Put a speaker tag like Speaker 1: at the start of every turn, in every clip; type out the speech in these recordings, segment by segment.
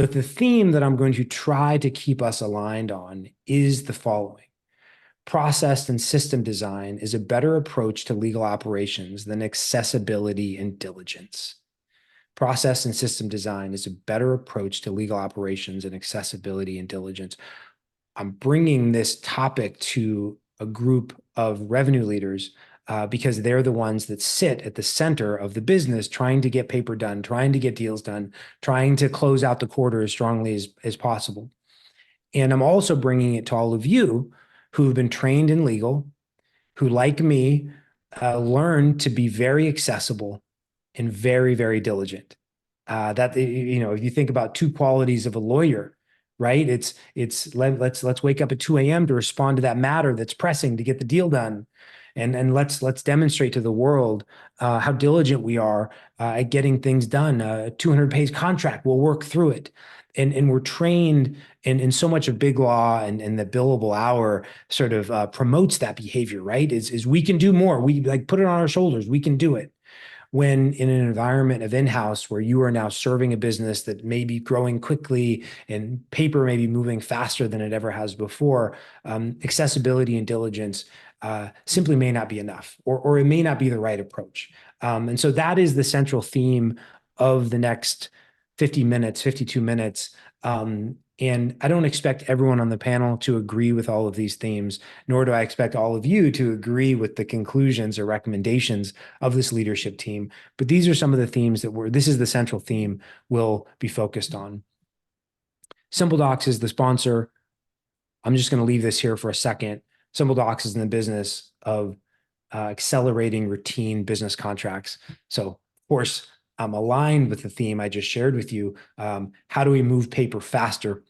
Speaker 1: But the theme that I'm going to try to keep us aligned on is the following. Process and system design is a better approach to legal operations than accessibility and diligence. Process and system design is a better approach to legal operations and accessibility and diligence. I'm bringing this topic to a group of revenue leaders because they're the ones that sit at the center of the business, trying to get paper done, trying to get deals done, trying to close out the quarter as strongly as possible. And I'm also bringing it to all of you who have been trained in legal, who, like me, learn to be very accessible and very, very diligent. That, if you think about two qualities of a lawyer, right? Let's wake up at 2 a.m. to respond to that matter that's pressing to get the deal done. And let's demonstrate to the world how diligent we are at getting things done. 200-page contract, we'll work through it. And we're trained in so much of big law, and the billable hour sort of promotes that behavior, right? Is we can do more. We like put it on our shoulders. We can do it. When in an environment of in-house where you are now serving a business that may be growing quickly and paper may be moving faster than it ever has before, accessibility and diligence simply may not be enough, or it may not be the right approach. And so that is the central theme of the next 50 minutes, 52 minutes. And I don't expect everyone on the panel to agree with all of these themes, nor do I expect all of you to agree with the conclusions or recommendations of this leadership team. But these are some of the themes this is the central theme we'll be focused on. SimpleDocs is the sponsor. I'm just going to leave this here for a second. SimpleDocs is in the business of accelerating routine business contracts. So, of course, I'm aligned with the theme I just shared with you. How do we move paper faster?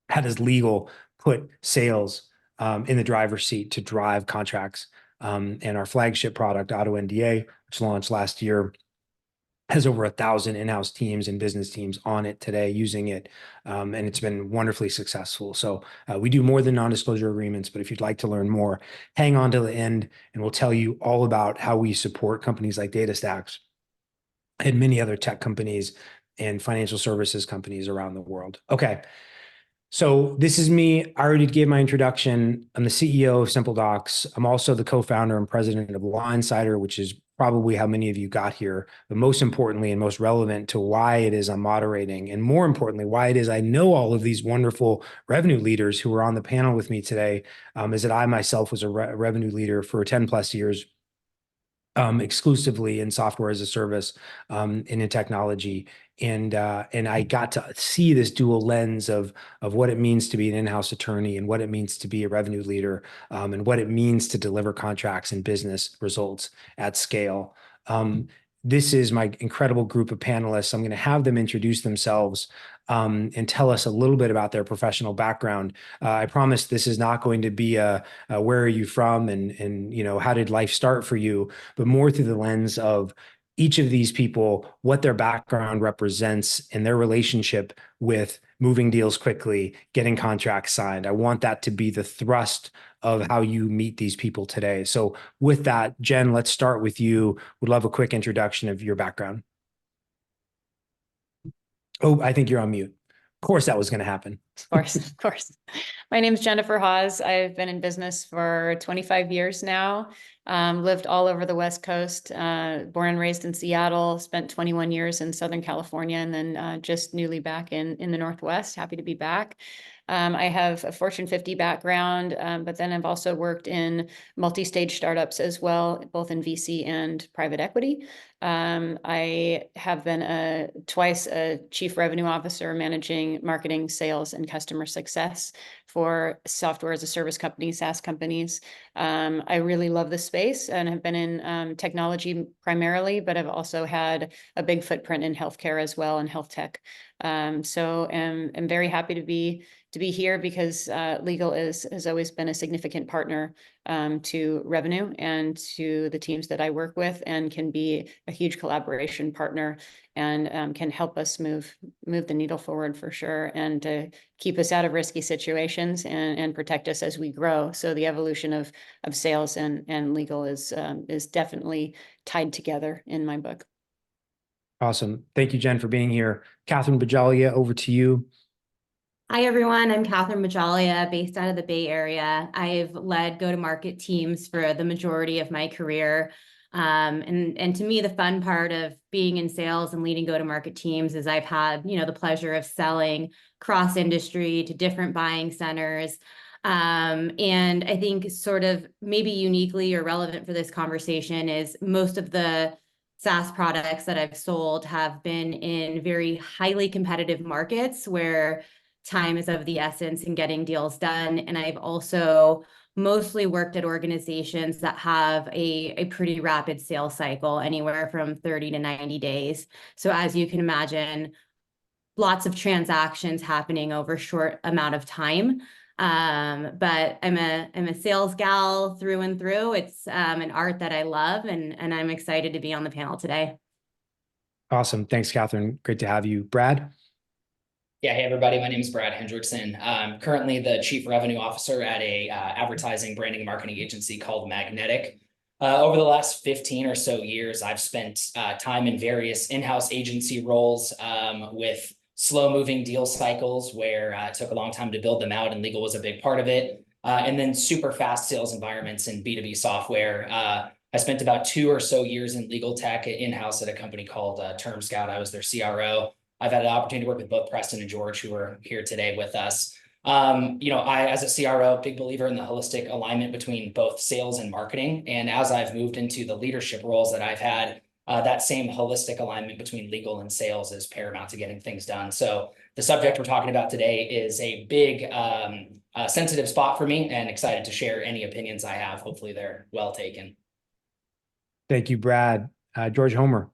Speaker 1: How does legal put sales in the driver's seat to drive contracts? And our flagship product, Auto NDA, which launched last year, has over 1,000 in-house teams and business teams on it today using it. And it's been wonderfully successful. So we do more than non-disclosure agreements, but if you'd like to learn more, hang on to the end and we'll tell you all about how we support companies like DataStax and many other tech companies and financial services companies around the world. Okay. So this is me. I already gave my introduction. I'm the CEO of SimpleDocs. I'm also the co-founder and president of Law Insider, which is probably how many of you got here, but most importantly and most relevant to why it is I'm moderating, and more importantly, why it is I know all of these wonderful revenue leaders who are on the panel with me today, is that I myself was a revenue leader for 10 plus years, exclusively in software as a service, and in technology. And I got to see this dual lens of what it means to be an in-house attorney and what it means to be a revenue leader, and what it means to deliver contracts and business results at scale. This is my incredible group of panelists. I'm going to have them introduce themselves and tell us a little bit about their professional background. I promise this is not going to be a where are you from and how did life start for you, but more through the lens of each of these people, what their background represents and their relationship with moving deals quickly, getting contracts signed. I want that to be the thrust of how you meet these people today. So with that, Jen, let's start with you. Would love a quick introduction of your background. Oh, I think you're on mute. Of course that was going to happen.
Speaker 2: Of course, of course. My name is Jennifer Hawes. I've been in business for 25 years now. Lived all over the West Coast, born and raised in Seattle, spent 21 years in Southern California, and then just newly back in the Northwest. Happy to be back. I have a Fortune 50 background, but then I've also worked in multi-stage startups as well, both in VC and private equity. I have been twice a chief revenue officer managing marketing, sales, and customer success for software as a service companies, SaaS companies. I really love this space and have been in technology primarily, but I've also had a big footprint in healthcare as well and health tech. So I'm very happy to be here because legal has always been a significant partner to revenue and to the teams that I work with, and can be a huge collaboration partner and can help us move the needle forward for sure, and to keep us out of risky situations and protect us as we grow. So the evolution of sales and legal is definitely tied together in my book.
Speaker 1: Awesome. Thank you, Jen, for being here. Catherine Bajalia, over to you.
Speaker 3: Hi, everyone. I'm Catherine Majalia, based out of the Bay Area. I've led go-to-market teams for the majority of my career. And to me, the fun part of being in sales and leading go-to-market teams is I've had, the pleasure of selling cross-industry to different buying centers. And I think sort of maybe uniquely or relevant for this conversation is most of the SaaS products that I've sold have been in very highly competitive markets where time is of the essence in getting deals done. And I've also mostly worked at organizations that have a pretty rapid sales cycle, anywhere from 30 to 90 days. So as you can imagine, lots of transactions happening over a short amount of time. But I'm a sales gal through and through. It's an art that I love, and I'm excited to be on the panel today.
Speaker 1: Awesome. Thanks, Catherine. Great to have you. Brad?
Speaker 4: Yeah, hey everybody, my name is Brad Hendrickson. I'm currently the Chief Revenue Officer at a advertising, branding, and marketing agency called Magnetic. Over the last 15 or so years, I've spent time in various in-house agency roles with slow-moving deal cycles where it took a long time to build them out, and legal was a big part of it. And then super fast sales environments in B2B software. I spent about 2 or so years in legal tech in-house at a company called Term Scout. I was their CRO. I've had an opportunity to work with both Preston and George, who are here today with us. I, as a CRO, big believer in the holistic alignment between both sales and marketing. And as I've moved into the leadership roles that I've had, that same holistic alignment between legal and sales is paramount to getting things done. So the subject we're talking about today is a big, sensitive spot for me, and excited to share any opinions I have. Hopefully they're well taken.
Speaker 1: Thank you, Brad. George Homer.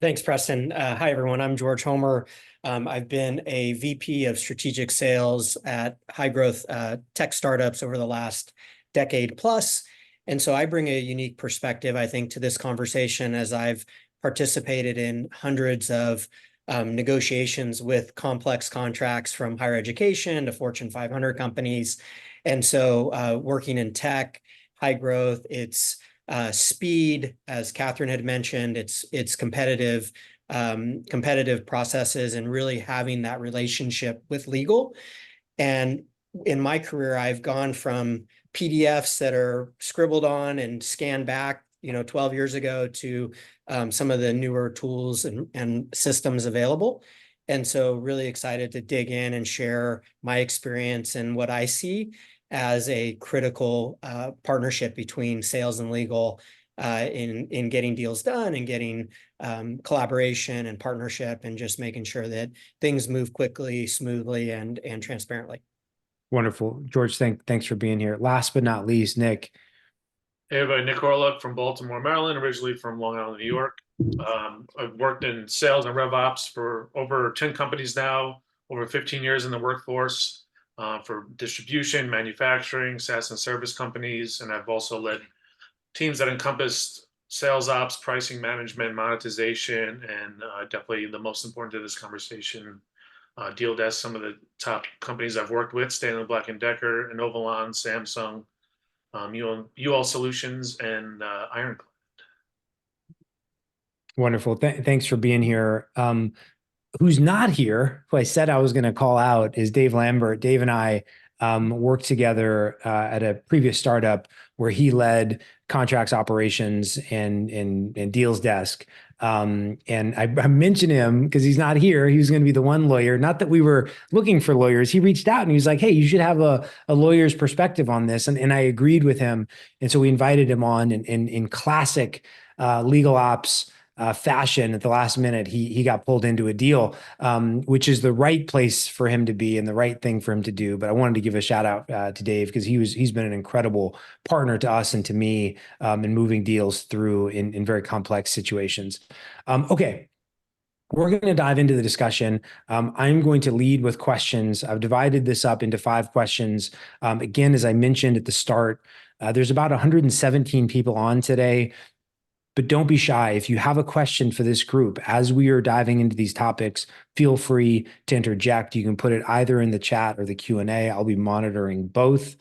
Speaker 5: Thanks, Preston. Hi, everyone. I'm George Homer. I've been a VP of strategic sales at high growth tech startups over the last decade plus. And so I bring a unique perspective, I think, to this conversation, as I've participated in hundreds of negotiations with complex contracts from higher education to Fortune 500 companies. And so working in tech, high growth, it's speed, as Catherine had mentioned, it's competitive processes, and really having that relationship with legal. And in my career, I've gone from PDFs that are scribbled on and scanned back, 12 years ago, to some of the newer tools and systems available. And so really excited to dig in and share my experience and what I see as a critical partnership between sales and legal in getting deals done and getting collaboration and partnership, and just making sure that things move quickly, smoothly, and transparently.
Speaker 1: Wonderful. George, thanks for being here. Last but not least, Nick.
Speaker 6: Hey everybody, Nick Orluck from Baltimore, Maryland, originally from Long Island, New York. I've worked in sales and rev ops for over 10 companies now, over 15 years in the workforce. For distribution, manufacturing, SaaS and service companies. And I've also led teams that encompassed sales ops, pricing management, monetization, and definitely the most important to this conversation, deal desk. Some of the top companies I've worked with: Stanley Black & Decker, Inovalon, Samsung, UL Solutions, and Ironclad.
Speaker 1: Wonderful. Thanks for being here. Who's not here, who I said I was going to call out, is Dave Lambert. Dave and I worked together at a previous startup where he led contracts operations and deals desk. And I mentioned him because he's not here. He was going to be the one lawyer. Not that we were looking for lawyers. He reached out and he was like, hey, you should have a lawyer's perspective on this. And I agreed with him. And so we invited him on, and in classic legal ops fashion, at the last minute, he got pulled into a deal, which is the right place for him to be and the right thing for him to do. But I wanted to give a shout out to Dave, because he's been an incredible partner to us and to me in moving deals through in very complex situations. Okay. We're going to dive into the discussion. I'm going to lead with questions. I've divided this up into 5 questions. Again, as I mentioned at the start, there's about 117 people on today. But don't be shy. If you have a question for this group, as we are diving into these topics, feel free to interject. You can put it either in the chat or the Q&A. I'll be monitoring both.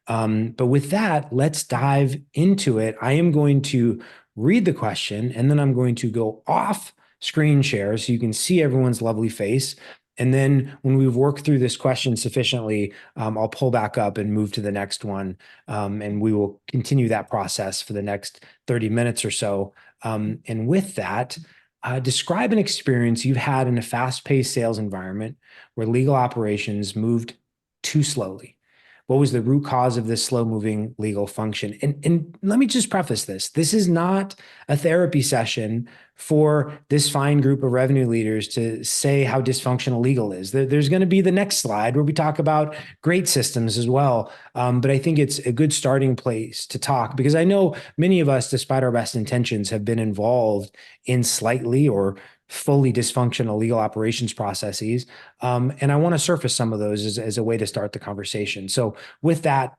Speaker 1: But with that, let's dive into it. I am going to read the question, and then I'm going to go off screen share so you can see everyone's lovely face. And then when we've worked through this question sufficiently, I'll pull back up and move to the next one. And we will continue that process for the next 30 minutes or so. And with that, describe an experience you've had in a fast-paced sales environment where legal operations moved too slowly. What was the root cause of this slow-moving legal function? And let me just preface this. This is not a therapy session for this fine group of revenue leaders to say how dysfunctional legal is. There's going to be the next slide where we talk about great systems as well. But I think it's a good starting place to talk, because I know many of us, despite our best intentions, have been involved in slightly or fully dysfunctional legal operations processes. And I want to surface some of those as a way to start the conversation. So with that,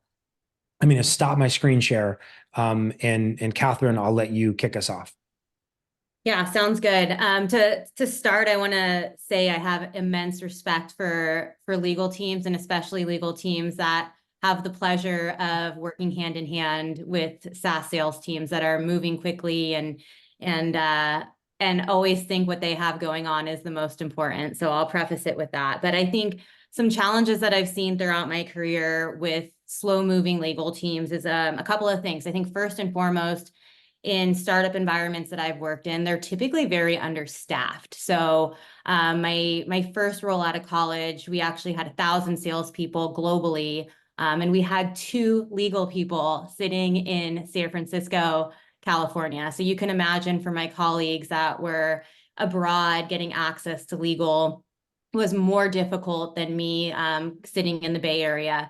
Speaker 1: I'm going to stop my screen share. And Catherine, I'll let you kick us off.
Speaker 3: Yeah, sounds good. To start, I want to say I have immense respect for legal teams, and especially legal teams that have the pleasure of working hand in hand with SaaS sales teams that are moving quickly and always think what they have going on is the most important. So I'll preface it with that. But I think some challenges that I've seen throughout my career with slow-moving legal teams is a couple of things. I think first and foremost, in startup environments that I've worked in, they're typically very understaffed. So my first role out of college, we actually had 1,000 salespeople globally, and we had 2 legal people sitting in San Francisco, California. So you can imagine for my colleagues that were abroad, getting access to legal was more difficult than me sitting in the Bay Area.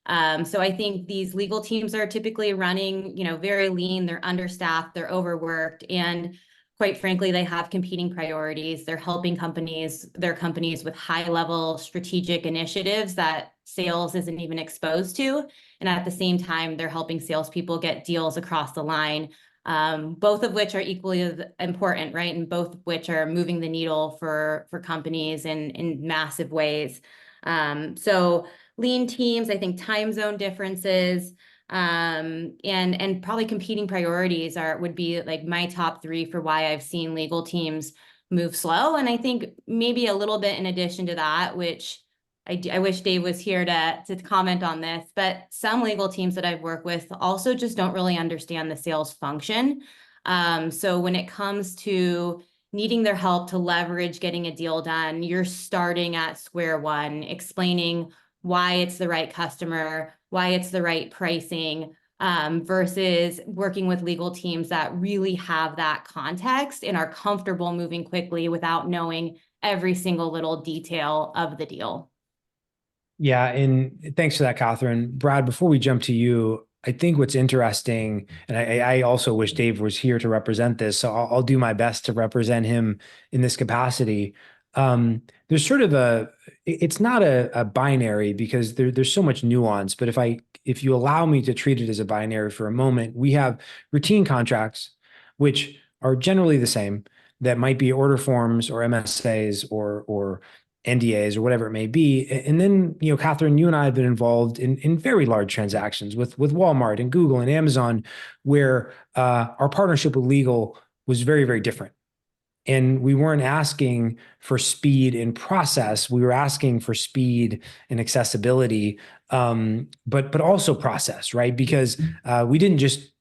Speaker 3: So I think these legal teams are typically running, very lean, they're understaffed, they're overworked, and quite frankly, they have competing priorities. They're helping their companies with high-level strategic initiatives that sales isn't even exposed to. And at the same time, they're helping salespeople get deals across the line, both of which are equally important, right? And both of which are moving the needle for companies in massive ways. So lean teams, I think time zone differences, and probably competing priorities would be like my top 3 for why I've seen legal teams move slow. And I think maybe a little bit in addition to that, which I wish Dave was here to comment on this, but some legal teams that I've worked with also just don't really understand the sales function. So when it comes to needing their help to leverage getting a deal done, you're starting at square one, explaining why it's the right customer, why it's the right pricing, versus working with legal teams that really have that context and are comfortable moving quickly without knowing every single little detail of the deal.
Speaker 1: Yeah, and thanks for that, Catherine. Brad, before we jump to you, I think what's interesting, and I also wish Dave was here to represent this, so I'll do my best to represent him in this capacity. There's sort of it's not a binary, because there's so much nuance, but if you allow me to treat it as a binary for a moment, we have routine contracts, which are generally the same, that might be order forms or MSAs or NDAs or whatever it may be. And then, Catherine, you and I have been involved in very large transactions with Walmart and Google and Amazon, where our partnership with legal was very, very different. And we weren't asking for speed in process. We were asking for speed and accessibility, but also process, right? Because we didn't just,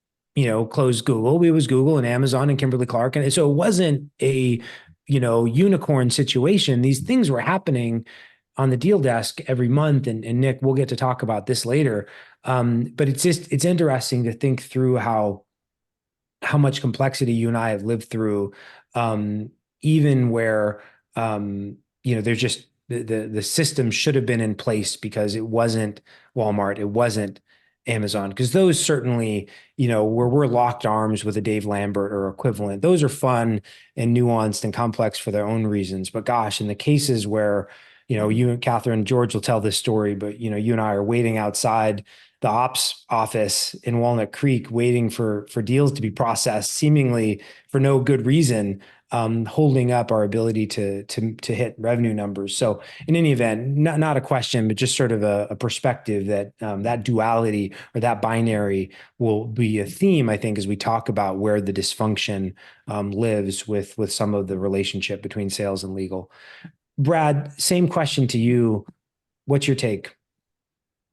Speaker 1: close Google. It was Google and Amazon and Kimberly Clark. And so it wasn't a, unicorn situation. These things were happening on the deal desk every month. And Nick, we'll get to talk about this later. But it's interesting to think through how much complexity you and I have lived through, even where, there's just the system should have been in place because it wasn't Walmart, it wasn't Amazon, because those certainly, where we're locked arms with a Dave Lambert or equivalent, those are fun and nuanced and complex for their own reasons. But gosh, in the cases where, you and Catherine, George will tell this story, but, you and I are waiting outside the ops office in Walnut Creek, waiting for deals to be processed, seemingly for no good reason. holding up our ability to hit revenue numbers. So in any event, not a question, but just sort of a perspective that that duality or that binary will be a theme, I think, as we talk about where the dysfunction lives with some of the relationship between sales and legal. Brad, same question to you. What's your take?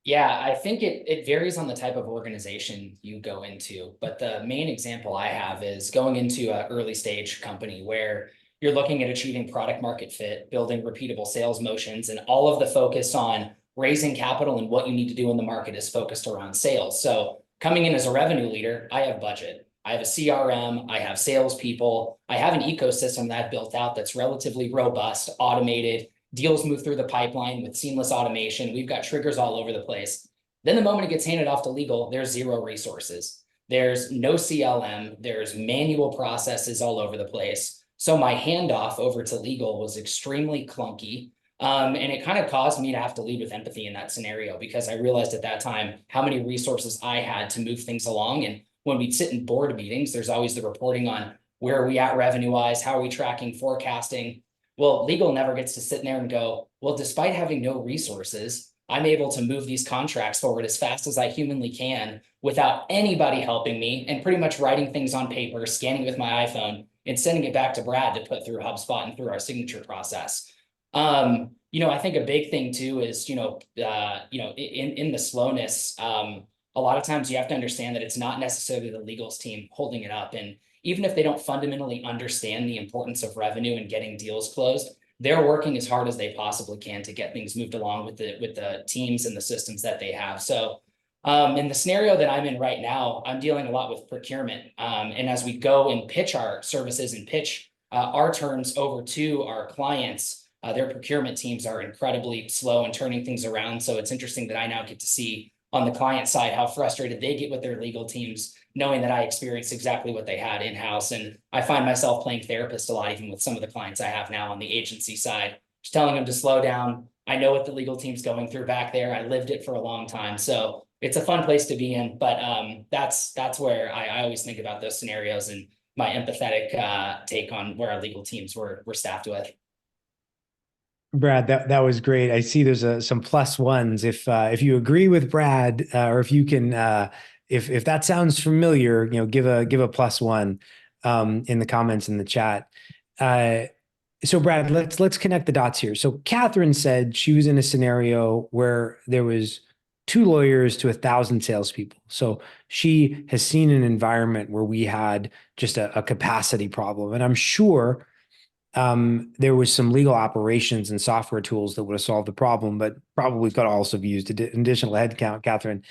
Speaker 4: Yeah, I think it varies on the type of organization you go into, but the main example I have is going into an early stage company where you're looking at achieving product market fit, building repeatable sales motions, and all of the focus on raising capital and what you need to do in the market is focused around sales. So coming in as a revenue leader, I have budget. I have a CRM, I have salespeople, I have an ecosystem that I've built out that's relatively robust, automated. Deals move through the pipeline with seamless automation. We've got triggers all over the place. Then the moment it gets handed off to legal, there's zero resources. There's no CLM. There's manual processes all over the place. So my handoff over to legal was extremely clunky. And it kind of caused me to have to lead with empathy in that scenario, because I realized at that time how many resources I had to move things along. And when we'd sit in board meetings, there's always the reporting on where are we at revenue-wise, how are we tracking, forecasting. Well, legal never gets to sit in there and go, well, despite having no resources, I'm able to move these contracts forward as fast as I humanly can without anybody helping me, and pretty much writing things on paper, scanning with my iPhone, and sending it back to Brad to put through HubSpot and through our signature process. I think a big thing too is, in the slowness, a lot of times you have to understand that it's not necessarily the legals team holding it up. And even if they don't fundamentally understand the importance of revenue and getting deals closed, they're working as hard as they possibly can to get things moved along with the teams and the systems that they have. So in the scenario that I'm in right now, I'm dealing a lot with procurement. And as we go and pitch our services and pitch our terms over to our clients, their procurement teams are incredibly slow in turning things around. So it's interesting that I now get to see on the client side how frustrated they get with their legal teams, knowing that I experienced exactly what they had in-house. And I find myself playing therapist a lot, even with some of the clients I have now on the agency side, just telling them to slow down. I know what the legal team's going through back there. I lived it for a long time. So it's a fun place to be in, but that's where I always think about those scenarios and my empathetic take on where our legal teams were staffed with.
Speaker 1: Brad, that was great. I see there's some plus ones. If you agree with Brad, or if you can, if that sounds familiar, give a plus one in the comments in the chat. So Brad, let's connect the dots here. So Catherine said she was in a scenario where there was 2 lawyers to 1,000 salespeople. So she has seen an environment where we had just a capacity problem, and I'm sure there was some legal operations and software tools that would have solved the problem, but probably could also have used additional headcount, Catherine.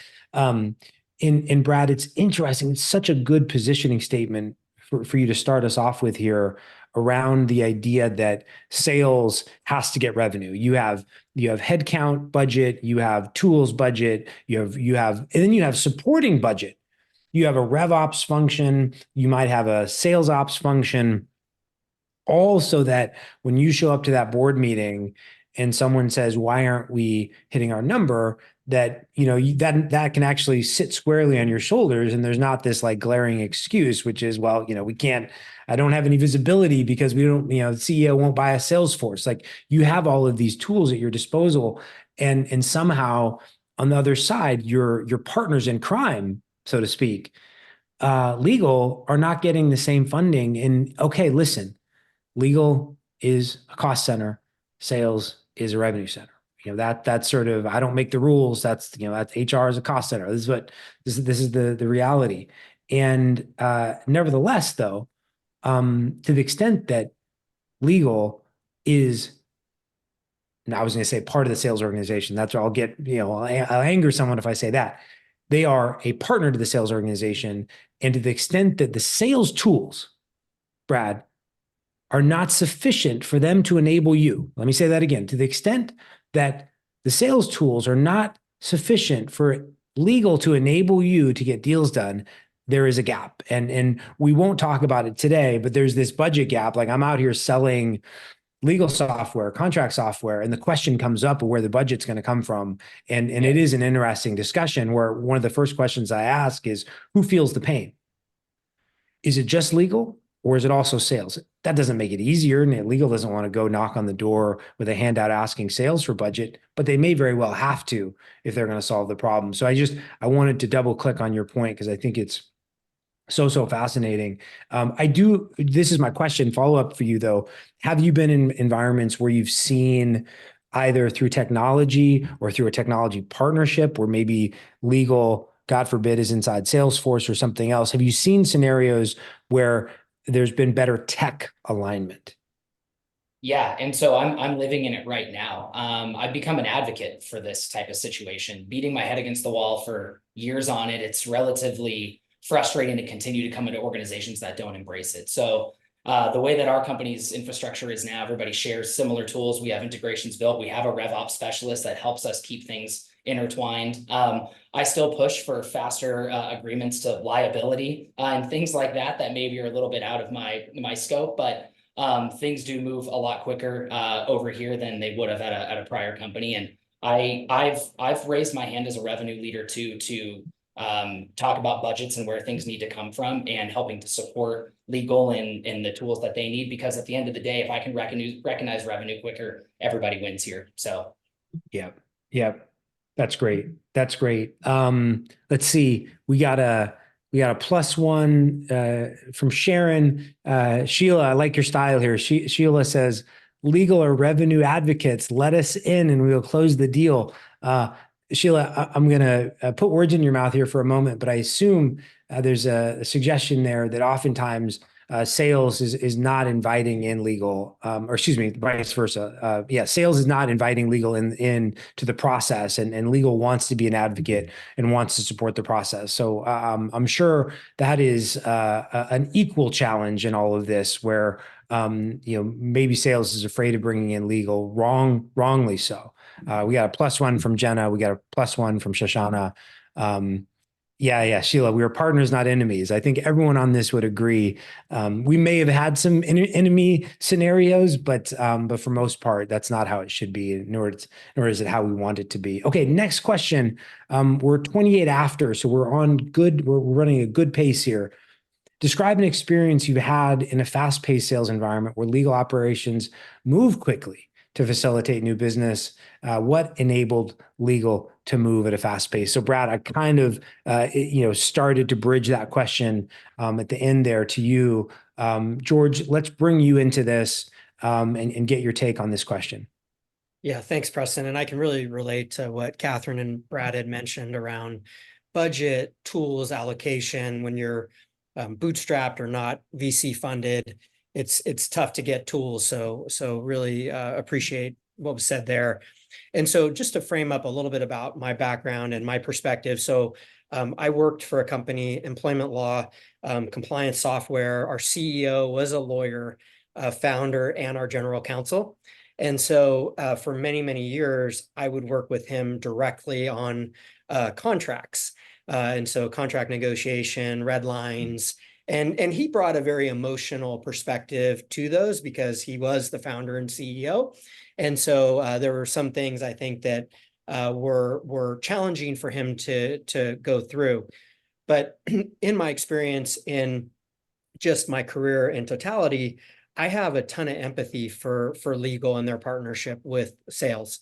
Speaker 1: In Brad, it's interesting. It's such a good positioning statement for you to start us off with here around the idea that sales has to get revenue. You have headcount budget, you have tools budget, and then you have supporting budget. You have a rev ops function, you might have a sales ops function, all so that when you show up to that board meeting and someone says, why aren't we hitting our number, that that can actually sit squarely on your shoulders, and there's not this like glaring excuse, which is, well, we can't, I don't have any visibility because we don't, the CEO won't buy a Salesforce. Like, you have all of these tools at your disposal, and somehow on the other side, your partners in crime, so to speak, legal, are not getting the same funding. And okay, listen, legal is a cost center, sales is a revenue center. That's sort of, I don't make the rules. That's HR is a cost center. This is the reality. And nevertheless, though, to the extent that legal is, and I was going to say part of the sales organization, that's where I'll get, I'll anger someone if I say that. They are a partner to the sales organization. And to the extent that the sales tools, Brad, are not sufficient for them to enable you. Let me say that again. To the extent that the sales tools are not sufficient for legal to enable you to get deals done, there is a gap. And we won't talk about it today, but there's this budget gap. Like, I'm out here selling legal software, contract software, and the question comes up of where the budget's going to come from. And it is an interesting discussion where one of the first questions I ask is, who feels the pain? Is it just legal? or is it also sales? That doesn't make it easier. And legal doesn't want to go knock on the door with a handout asking sales for budget, but they may very well have to if they're going to solve the problem. So I wanted to double click on your point because I think it's so fascinating. This is my question, follow up for you though. Have you been in environments where you've seen either through technology or through a technology partnership where maybe legal, God forbid, is inside Salesforce or something else? Have you seen scenarios where there's been better tech alignment?
Speaker 4: Yeah, and so I'm living in it right now. I've become an advocate for this type of situation, beating my head against the wall for years on it. It's relatively frustrating to continue to come into organizations that don't embrace it. So the way that our company's infrastructure is now, everybody shares similar tools. We have integrations built. We have a RevOps specialist that helps us keep things intertwined. I still push for faster agreements to liability and things like that maybe are a little bit out of my scope, but things do move a lot quicker over here than they would have at a prior company. And I've raised my hand as a revenue leader to talk about budgets and where things need to come from and helping to support legal and the tools that they need, because at the end of the day, if I can recognize revenue quicker, everybody wins here. So
Speaker 1: yeah, that's great. Let's see, we got a +1 from Sharon. Sheila, I like your style here. Sheila says, legal or revenue advocates, let us in and we will close the deal. Sheila, I'm going to put words in your mouth here for a moment, but I assume there's a suggestion there that oftentimes sales is not inviting in legal, or excuse me, vice versa. Sales is not inviting legal in to the process, and legal wants to be an advocate and wants to support the process. So I'm sure that is an equal challenge in all of this, where maybe sales is afraid of bringing in legal, wrongly so. We got a +1 from Jenna. We got a +1 from Shoshana. Sheila, we are partners, not enemies. I think everyone on this would agree. We may have had some enemy scenarios, but for most part, that's not how it should be, nor is it how we want it to be. Okay, next question. We're 28 after, so we're running a good pace here. Describe an experience you've had in a fast-paced sales environment where legal operations move quickly to facilitate new business. What enabled legal to move at a fast pace? So Brad, I kind of started to bridge that question at the end there to you. George, let's bring you into this and get your take on this question.
Speaker 5: Yeah, thanks, Preston. And I can really relate to what Catherine and Brad had mentioned around budget, tools, allocation. When you're bootstrapped or not VC funded, it's tough to get tools. So really appreciate what was said there. And so just to frame up a little bit about my background and my perspective. So I worked for a company, employment law, compliance software. Our CEO was a lawyer, founder, and our general counsel. And so for many, many years, I would work with him directly on contracts. And so contract negotiation, red lines, and he brought a very emotional perspective to those because he was the founder and CEO. And so there were some things I think that were challenging for him to go through. But in my experience, in just my career in totality, I have a ton of empathy for legal and their partnership with sales.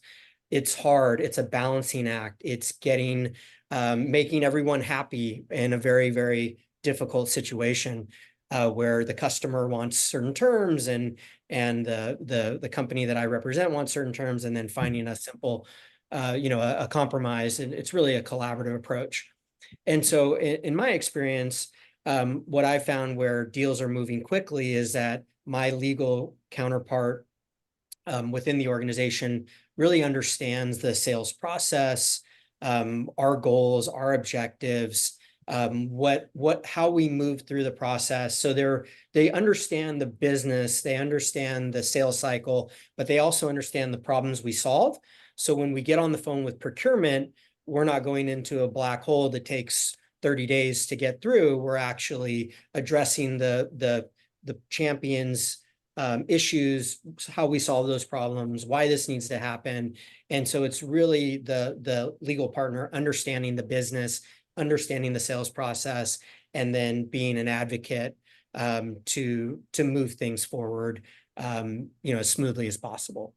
Speaker 5: It's hard. It's a balancing act. It's making everyone happy in a very, very difficult situation where the customer wants certain terms and the company that I represent wants certain terms, and then finding a simple, a compromise. And it's really a collaborative approach. And so in my experience, what I found where deals are moving quickly is that my legal counterpart within the organization really understands the sales process, our goals, our objectives, how we move through the process. So they understand the business, they understand the sales cycle, but they also understand the problems we solve. So when we get on the phone with procurement, we're not going into a black hole that takes 30 days to get through. We're actually addressing the champions' issues, how we solve those problems, why this needs to happen. And so it's really the legal partner understanding the business, understanding the sales process, and then being an advocate to move things forward, as smoothly as possible.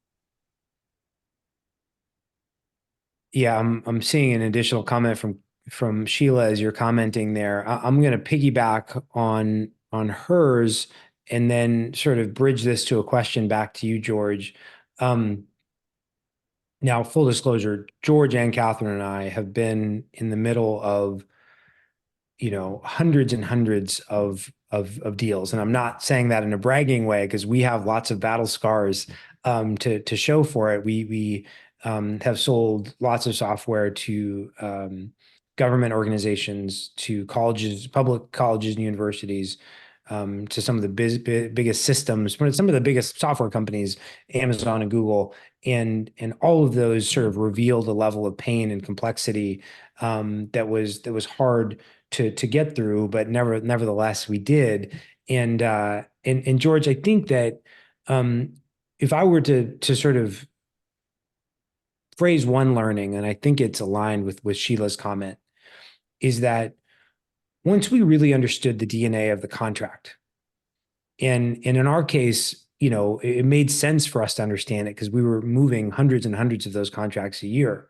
Speaker 1: Yeah, I'm seeing an additional comment from Sheila as you're commenting there. I'm going to piggyback on hers and then sort of bridge this to a question back to you, George. Now, full disclosure, George and Catherine and I have been in the middle of, hundreds and hundreds of deals. And I'm not saying that in a bragging way, because we have lots of battle scars to show for it. We have sold lots of software to government organizations, to colleges, public colleges and universities, to some of the biggest systems, some of the biggest software companies, Amazon and Google, and all of those sort of revealed a level of pain and complexity that was hard to get through, but nevertheless we did. And George, I think that if I were to sort of phrase one learning, and I think it's aligned with Sheila's comment, is that once we really understood the DNA of the contract, and in our case, it made sense for us to understand it because we were moving hundreds and hundreds of those contracts a year.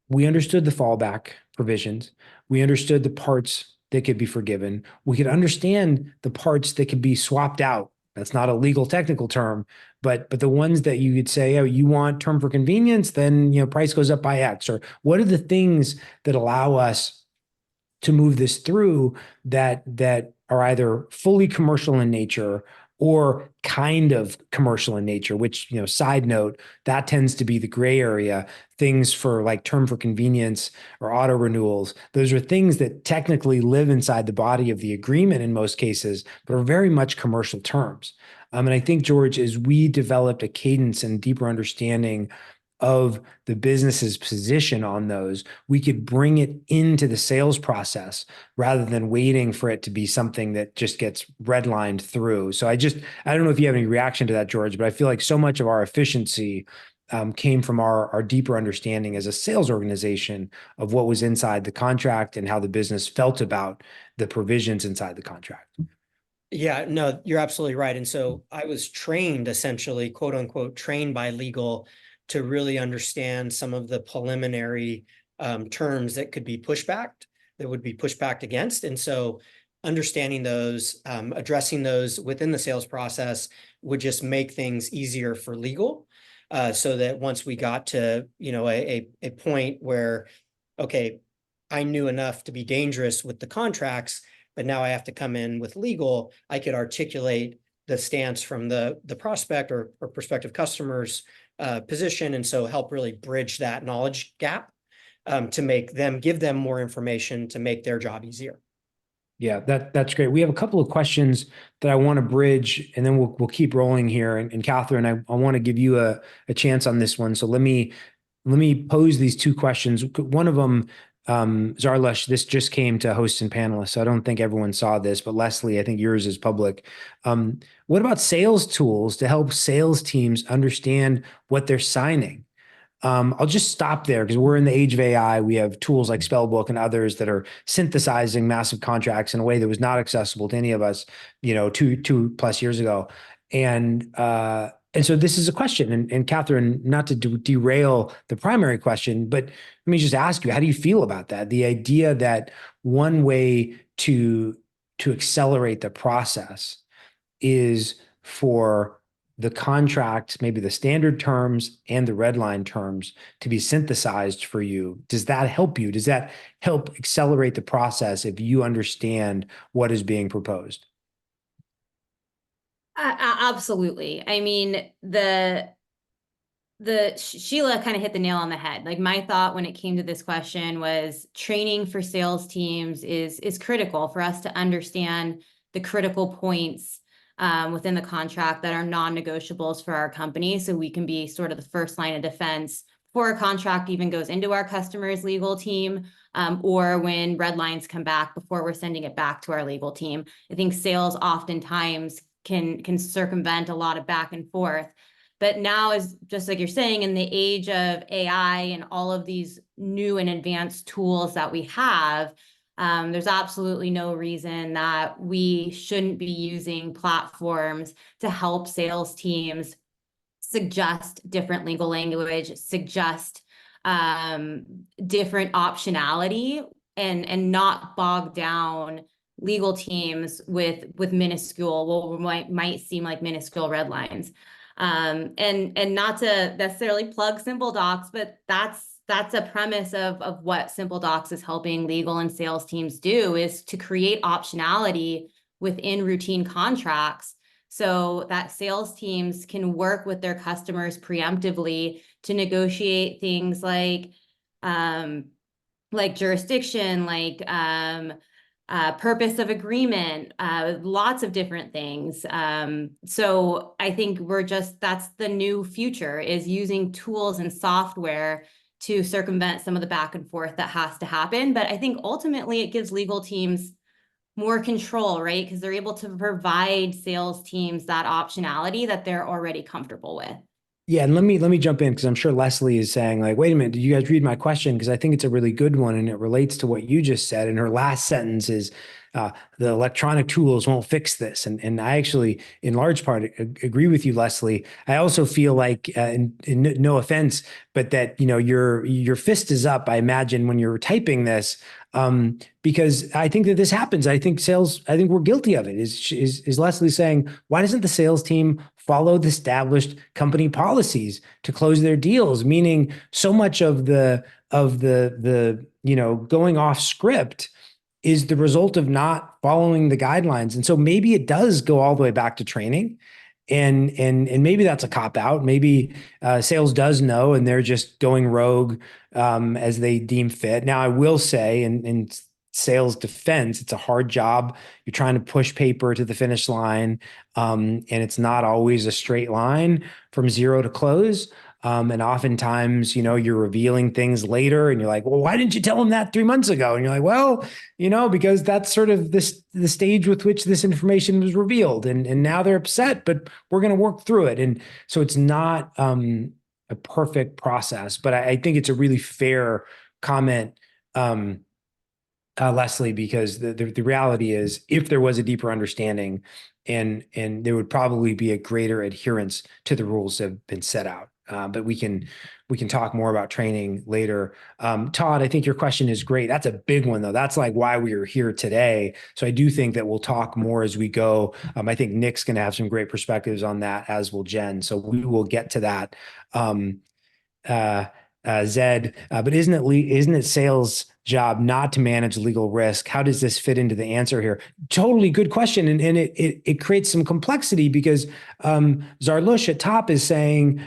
Speaker 1: We understood the fallback provisions. We understood the parts that could be forgiven. We could understand the parts that could be swapped out. That's not a legal technical term, but the ones that you could say, oh, you want term for convenience, then price goes up by X. Or what are the things that allow us to move this through that are either fully commercial in nature or kind of commercial in nature, which, side note, that tends to be the gray area. Things for like term for convenience or auto renewals, those are things that technically live inside the body of the agreement in most cases, but are very much commercial terms. And I think, George, as we developed a cadence and deeper understanding of the business's position on those, we could bring it into the sales process rather than waiting for it to be something that just gets redlined through. So I don't know if you have any reaction to that, George, but I feel like so much of our efficiency came from our deeper understanding as a sales organization of what was inside the contract and how the business felt about the provisions inside the contract.
Speaker 5: Yeah, no, you're absolutely right. And so I was trained, essentially, quote unquote, trained by legal to really understand some of the preliminary terms that could be that would be pushed back against. And so understanding those, addressing those within the sales process would just make things easier for legal. So that once we got to, a point where, okay, I knew enough to be dangerous with the contracts, but now I have to come in with legal, I could articulate the stance from the prospect or prospective customers position. And so help really bridge that knowledge gap to give them more information to make their job easier.
Speaker 1: Yeah, that's great. We have a couple of questions that I want to bridge, and then we'll keep rolling here. And Catherine, I want to give you a chance on this one. So let me pose these two questions. One of them, Zarlesh, this just came to hosts and panelists, so I don't think everyone saw this, but Leslie, I think yours is public. What about sales tools to help sales teams understand what they're signing? I'll just stop there because we're in the age of AI. We have tools like Spellbook and others that are synthesizing massive contracts in a way that was not accessible to any of us, 2+ years ago. And so this is a question. And Catherine, not to derail the primary question, but let me just ask you, how do you feel about that? The idea that one way to accelerate the process is for the contract, maybe the standard terms and the red line terms, to be synthesized for you. Does that help you? Does that help accelerate the process if you understand what is being proposed?
Speaker 3: Absolutely. I mean, Sheila kind of hit the nail on the head. Like, my thought when it came to this question was training for sales teams is critical for us to understand the critical points within the contract that are non-negotiables for our company, so we can be sort of the first line of defense before a contract even goes into our customer's legal team, or when red lines come back before we're sending it back to our legal team. I think sales oftentimes can circumvent a lot of back and forth. But now, is just like you're saying, in the age of AI and all of these new and advanced tools that we have, There's absolutely no reason that we shouldn't be using platforms to help sales teams suggest different legal language, suggest different optionality, and not bog down legal teams with minuscule, what might seem like minuscule red lines. And not to necessarily plug SimpleDocs, but that's a premise of what SimpleDocs is helping legal and sales teams do, is to create optionality within routine contracts so that sales teams can work with their customers preemptively to negotiate things like jurisdiction, purpose of agreement, lots of different things. So I think that's the new future, is using tools and software to circumvent some of the back and forth that has to happen. But I think ultimately it gives legal teams more control, right? Because they're able to provide sales teams that optionality that they're already comfortable with.
Speaker 1: Yeah, and let me jump in, because I'm sure Leslie is saying, like, wait a minute, did you guys read my question? Because I think it's a really good one, and it relates to what you just said. And her last sentence is, the electronic tools won't fix this. And I actually, in large part, agree with you, Leslie. I also feel like, and no offense, but that, your fist is up, I imagine, when you're typing this, because I think that this happens. I think we're guilty of it. Is Leslie saying, why doesn't the sales team follow the established company policies to close their deals? Meaning, so much of the going off script is the result of not following the guidelines. And so maybe it does go all the way back to training. And maybe that's a cop out. Maybe sales does know, and they're just going rogue as they deem fit. Now, I will say, in sales defense, it's a hard job. You're trying to push paper to the finish line, and it's not always a straight line from zero to close. And oftentimes, you're revealing things later, and you're like, well, why didn't you tell them that 3 months ago? And you're like, well, because that's sort of the stage with which this information was revealed. And now they're upset, but we're going to work through it. And so it's not a perfect process, but I think it's a really fair comment, Leslie, because the reality is, if there was a deeper understanding, and there would probably be a greater adherence to the rules that have been set out. But we can talk more about training later. Todd, I think your question is great. That's a big one, though. That's like why we are here today. So I do think that we'll talk more as we go. I think Nick's going to have some great perspectives on that, as will Jen. So we will get to that. Zed, but isn't it sales' job not to manage legal risk? How does this fit into the answer here? Totally good question, and it creates some complexity, because Zarlush at top is saying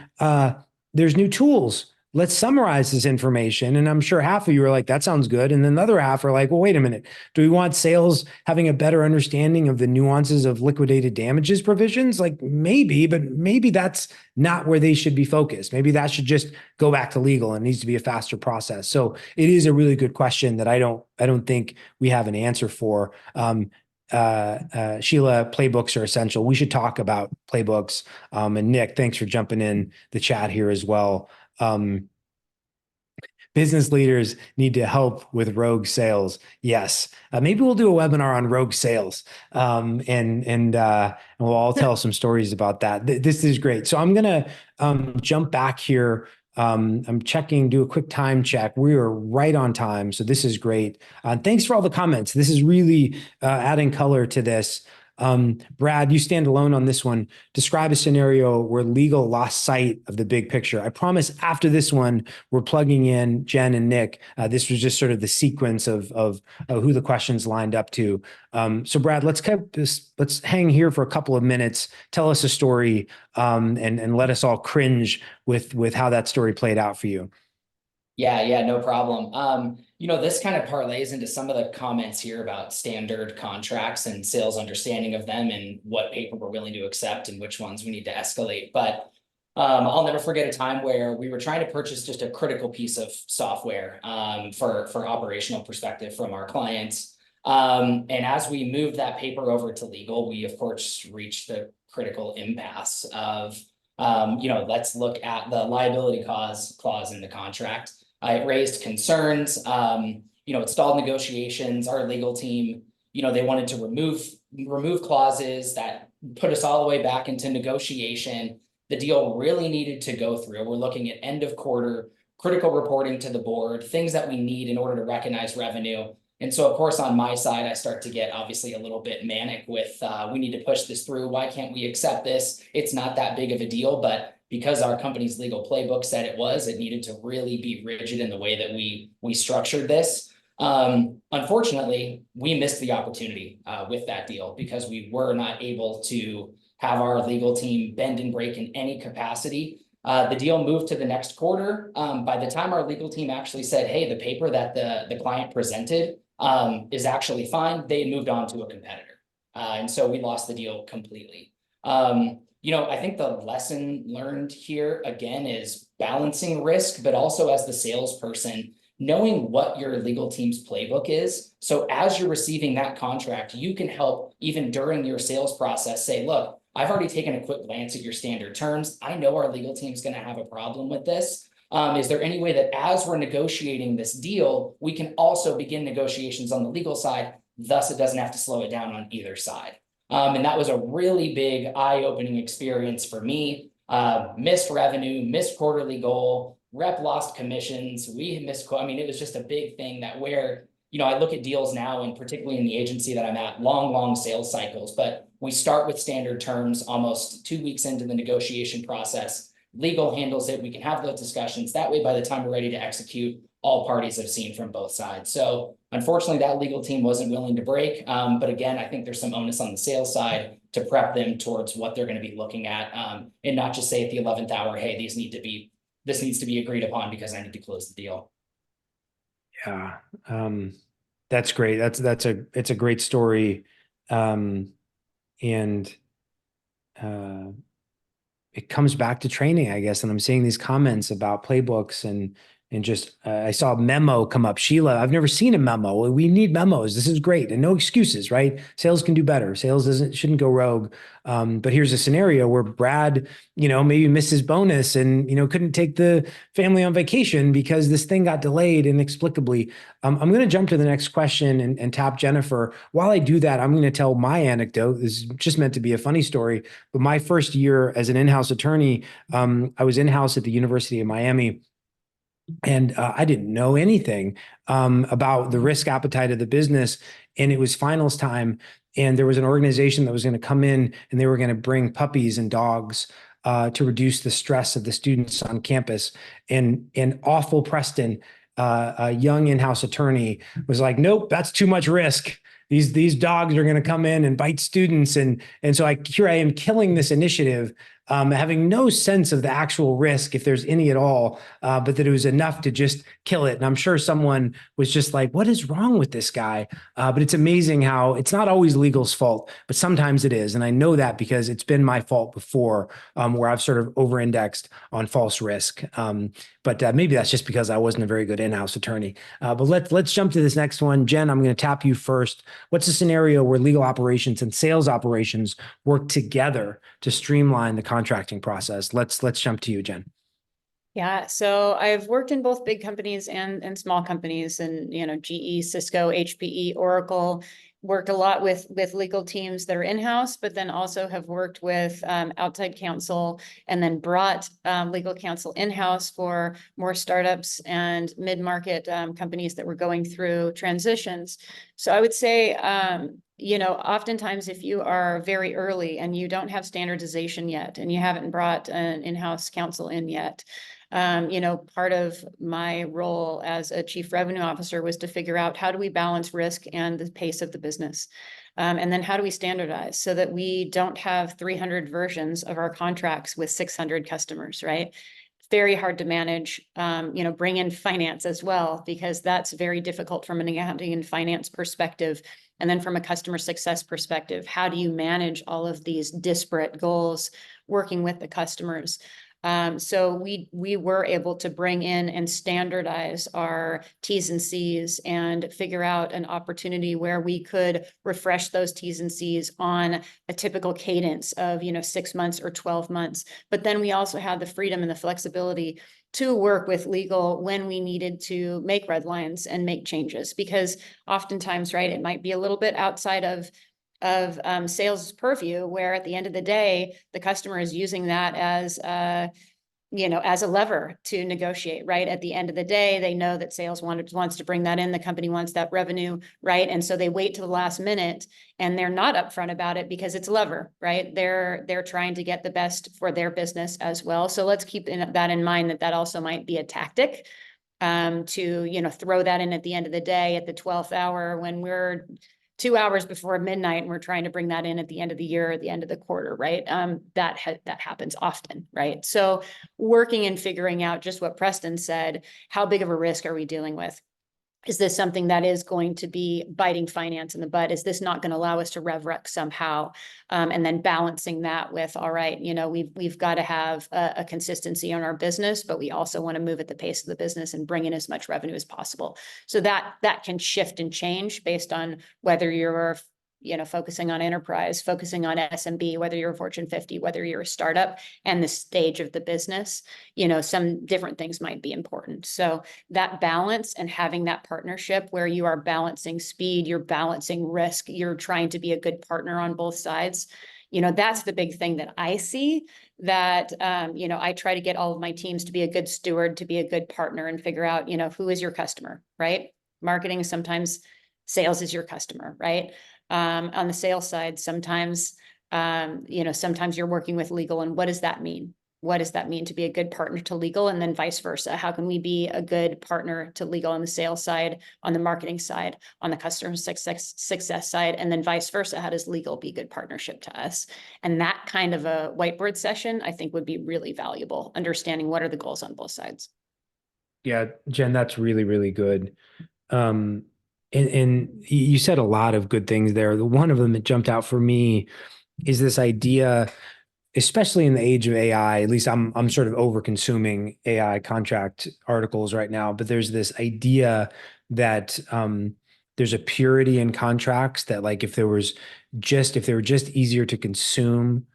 Speaker 1: there's new tools. Let's summarize this information. And I'm sure half of you are like, that sounds good. And then the other half are like, well, wait a minute. Do we want sales having a better understanding of the nuances of liquidated damages provisions? Like, maybe, but maybe that's not where they should be focused. Maybe that should just go back to legal, and needs to be a faster process. So it is a really good question that I don't think we have an answer for. Sheila, playbooks are essential. We should talk about playbooks. And Nick, thanks for jumping in the chat here as well. Business leaders need to help with rogue sales. Yes. Maybe we'll do a webinar on rogue sales. And we'll all tell some stories about that. This is great. So I'm going to jump back here. I'm checking, do a quick time check. We are right on time. So this is great. Thanks for all the comments. This is really adding color to this. Brad, you stand alone on this one. Describe a scenario where legal lost sight of the big picture. I promise after this one, we're plugging in Jen and Nick. This was just sort of the sequence of who the questions lined up to. So Brad, let's hang here for a couple of minutes. Tell us a story, and let us all cringe with how that story played out for you.
Speaker 4: Yeah, no problem. This kind of parlays into some of the comments here about standard contracts and sales understanding of them, and what paper we're willing to accept and which ones we need to escalate. But I'll never forget a time where we were trying to purchase just a critical piece of software for operational perspective from our clients. And as we moved that paper over to legal, we of course reached the critical impasse of let's look at the liability clause in the contract. It raised concerns. it stalled negotiations. Our legal team, they wanted to remove clauses that put us all the way back into negotiation. The deal really needed to go through. We're looking at end of quarter, critical reporting to the board, things that we need in order to recognize revenue. And so, of course, on my side, I start to get obviously a little bit manic with, we need to push this through. Why can't we accept this? It's not that big of a deal, but because our company's legal playbook said it needed to really be rigid in the way that we structured this. Unfortunately, we missed the opportunity with that deal because we were not able to have our legal team bend and break in any capacity. The deal moved to the next quarter. By the time our legal team actually said, hey, the paper that the client presented is actually fine, they moved on to a competitor. And so we lost the deal completely. I think the lesson learned here again is balancing risk, but also as the salesperson, knowing what your legal team's playbook is. So as you're receiving that contract, you can help even during your sales process say, look, I've already taken a quick glance at your standard terms. I know our legal team's going to have a problem with this. Is there any way that as we're negotiating this deal, we can also begin negotiations on the legal side? Thus, it doesn't have to slow it down on either side. And that was a really big eye-opening experience for me. Missed revenue, missed quarterly goal, rep lost commissions. It was just a big thing that where, I look at deals now, and particularly in the agency that I'm at, long sales cycles, but we start with standard terms almost 2 weeks into the negotiation process. Legal handles it. We can have those discussions. That way, by the time we're ready to execute, all parties have seen from both sides. So unfortunately, that legal team wasn't willing to break. But again, I think there's some onus on the sales side to prep them towards what they're going to be looking at, and not just say at the 11th hour, hey, this needs to be agreed upon because I need to close the deal.
Speaker 1: Yeah. That's great. It's a great story. It comes back to training, I guess. And I'm seeing these comments about playbooks and just, I saw a memo come up. Sheila, I've never seen a memo. We need memos. This is great. And no excuses, right? Sales can do better. Sales shouldn't go rogue. But here's a scenario where Brad, maybe missed his bonus and, couldn't take the family on vacation because this thing got delayed inexplicably. I'm going to jump to the next question and tap Jennifer. While I do that, I'm going to tell my anecdote. This is just meant to be a funny story, but my first year as an in-house attorney, I was in-house at the University of Miami. And I didn't know anything about the risk appetite of the business. And it was finals time. And there was an organization that was going to come in and they were going to bring puppies and dogs to reduce the stress of the students on campus. And awful Preston, a young in-house attorney, was like, nope, that's too much risk. These dogs are going to come in and bite students. And so here I am killing this initiative, having no sense of the actual risk, if there's any at all, but that it was enough to just kill it. And I'm sure someone was just like, what is wrong with this guy? But it's amazing how it's not always legal's fault, but sometimes it is. And I know that because it's been my fault before, where I've sort of over-indexed on false risk. But maybe that's just because I wasn't a very good in-house attorney. But let's jump to this next one. Jen, I'm going to tap you first. What's a scenario where legal operations and sales operations work together to streamline the contracting process? Let's jump to you, Jen.
Speaker 2: Yeah, so I've worked in both big companies and small companies, and GE, Cisco, HPE, Oracle. Worked a lot with legal teams that are in-house, but then also have worked with outside counsel, and then brought legal counsel in-house for more startups and mid-market companies that were going through transitions. So I would say, oftentimes if you are very early and you don't have standardization yet, and you haven't brought an in-house counsel in yet, part of my role as a chief revenue officer was to figure out how do we balance risk and the pace of the business. And then how do we standardize so that we don't have 300 versions of our contracts with 600 customers, right? Very hard to manage, bring in finance as well, because that's very difficult from an accounting and finance perspective. And then from a customer success perspective, how do you manage all of these disparate goals working with the customers? So we were able to bring in and standardize our T's and C's and figure out an opportunity where we could refresh those T's and C's on a typical cadence of, 6 months or 12 months. But then we also had the freedom and the flexibility to work with legal when we needed to make red lines and make changes, because oftentimes, right, it might be a little bit outside of sales purview, where at the end of the day, the customer is using that as as a lever to negotiate, right? At the end of the day, they know that sales wants to bring that in, the company wants that revenue, right? And so they wait to the last minute and they're not upfront about it because it's a lever, right? They're trying to get the best for their business as well. So let's keep that in mind, that also might be a tactic to throw that in at the end of the day at the 12th hour when we're 2 hours before midnight and we're trying to bring that in at the end of the year, at the end of the quarter, right? That happens often, right? So working and figuring out just what Preston said, how big of a risk are we dealing with? Is this something that is going to be biting finance in the butt? Is this not going to allow us to rev rec somehow? And then balancing that with, all right, we've got to have a consistency on our business, but we also want to move at the pace of the business and bring in as much revenue as possible. So that can shift and change based on whether you're focusing on enterprise, focusing on SMB, whether you're a Fortune 50, whether you're a startup, and the stage of the business, some different things might be important. So that balance and having that partnership where you are balancing speed, you're balancing risk, you're trying to be a good partner on both sides. That's the big thing that I see, that, I try to get all of my teams to be a good steward, to be a good partner, and figure out, who is your customer, right? Marketing, sometimes sales is your customer, right? On the sales side, sometimes you're working with legal, and what does that mean? What does that mean to be a good partner to legal, and then vice versa? How can we be a good partner to legal on the sales side, on the marketing side, on the customer success side, and then vice versa? How does legal be a good partnership to us? And that kind of a whiteboard session, I think, would be really valuable, understanding what are the goals on both sides.
Speaker 1: Yeah, Jen, that's really, really good. And you said a lot of good things there. The one of them that jumped out for me is this idea, especially in the age of AI. At least I'm sort of over consuming AI contract articles right now, but there's this idea that there's a purity in contracts that, like, if they were just easier to consume,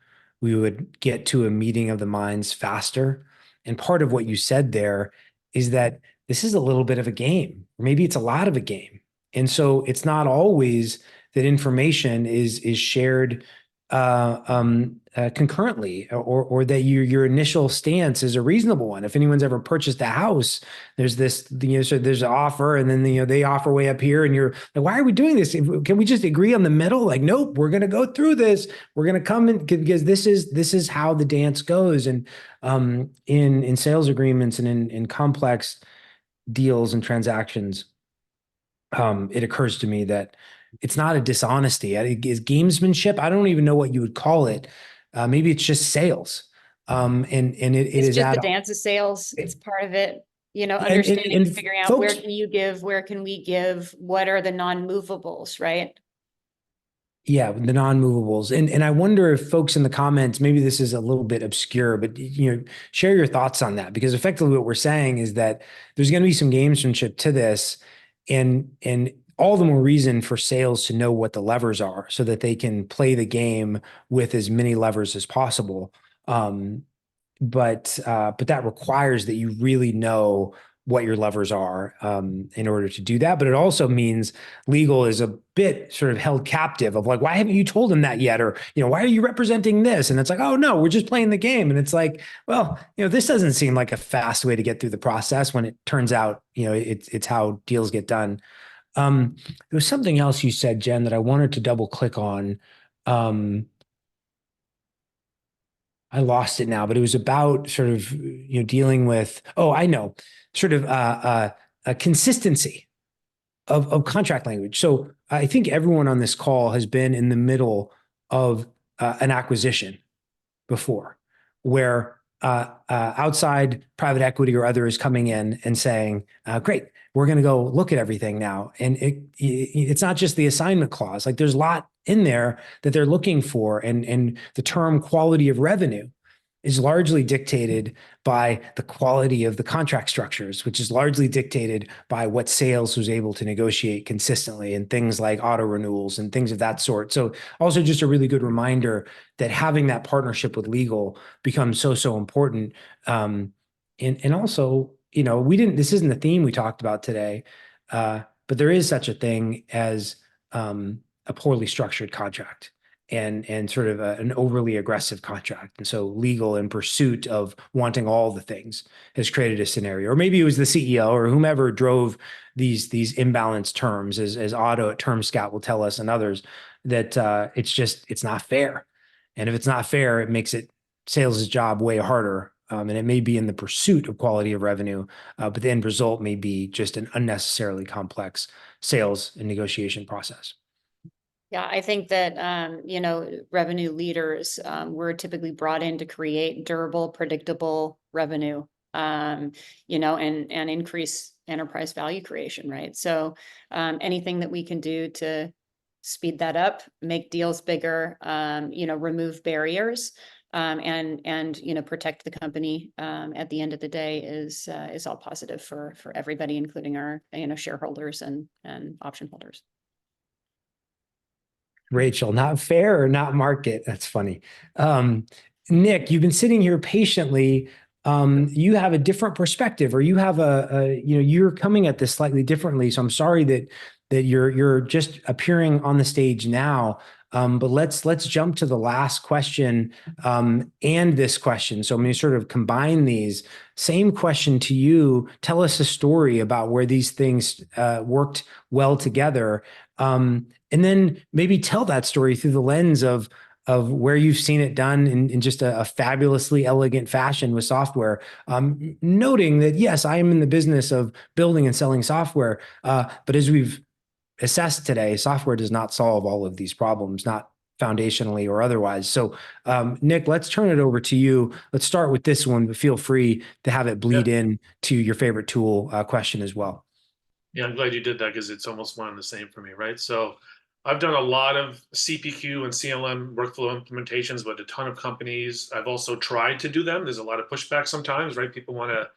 Speaker 1: we would get to a meeting of the minds faster. And part of what you said there is that this is a little bit of a game, or maybe it's a lot of a game. And so it's not always that information is shared concurrently, or that your initial stance is a reasonable one. If anyone's ever purchased a house, there's this, so there's an offer, and then they offer way up here, and you're like, why are we doing this? Can we just agree on the middle? Like, nope, we're going to go through this. We're going to come in, because this is how the dance goes. And in sales agreements and in complex deals and transactions, it occurs to me that it's not a dishonesty. It's gamesmanship. I don't even know what you would call it. Maybe it's just sales. And it's
Speaker 2: just the dance of sales. It's part of it. Understanding and figuring out, where can you give, where can we give, what are the non-movables, right?
Speaker 1: Yeah, the non-movables. And I wonder if folks in the comments, maybe this is a little bit obscure, but share your thoughts on that, because effectively what we're saying is that there's going to be some gamesmanship to this, and all the more reason for sales to know what the levers are, so that they can play the game with as many levers as possible. But that requires that you really know what your levers are in order to do that. But it also means legal is a bit sort of held captive of, like, why haven't you told them that yet? Or, why are you representing this? And it's like, oh no, we're just playing the game. And it's like, well, this doesn't seem like a fast way to get through the process, when it turns out, it's how deals get done. There was something else you said, Jen, that I wanted to double click on. I lost it now, but it was about sort of, dealing with, I know, sort of a consistency of contract language. So I think everyone on this call has been in the middle of an acquisition before, where outside private equity or others coming in and saying, great, we're going to go look at everything now. And it's not just the assignment clause. Like, there's a lot in there that they're looking for, and the term quality of revenue. is largely dictated by the quality of the contract structures, which is largely dictated by what sales was able to negotiate consistently and things like auto renewals and things of that sort. So also just a really good reminder that having that partnership with legal becomes so important. And also, this isn't the theme we talked about today, but there is such a thing as a poorly structured contract and sort of an overly aggressive contract. And so legal, in pursuit of wanting all the things, has created a scenario. Or maybe it was the CEO or whomever drove these imbalanced terms, as Otto at Term Scout will tell us and others, that it's not fair. And if it's not fair, it makes sales' job way harder. And it may be in the pursuit of quality of revenue, but the end result may be just an unnecessarily complex sales and negotiation process.
Speaker 2: Yeah, I think that, revenue leaders were typically brought in to create durable, predictable revenue, and increase enterprise value creation, right? So anything that we can do to speed that up, make deals bigger, remove barriers, and protect the company at the end of the day is all positive for everybody, including our shareholders and option holders.
Speaker 1: Rachel, not fair or not market. That's funny. Nick, you've been sitting here patiently. You have a different perspective, or you have you're coming at this slightly differently. So I'm sorry that you're just appearing on the stage now. But let's jump to the last question and this question. So I'm going to sort of combine these. Same question to you. Tell us a story about where these things worked well together. And then maybe tell that story through the lens of where you've seen it done in just a fabulously elegant fashion with software. Noting that, yes, I am in the business of building and selling software, but as we've assessed today, software does not solve all of these problems, not foundationally or otherwise. So, Nick, let's turn it over to you. Let's start with this one, but feel free to have it bleed in to your favorite tool question as well.
Speaker 6: Yeah, I'm glad you did that because it's almost one and the same for me, right? So I've done a lot of CPQ and CLM workflow implementations with a ton of companies. I've also tried to do them. There's a lot of pushback sometimes, right? People want to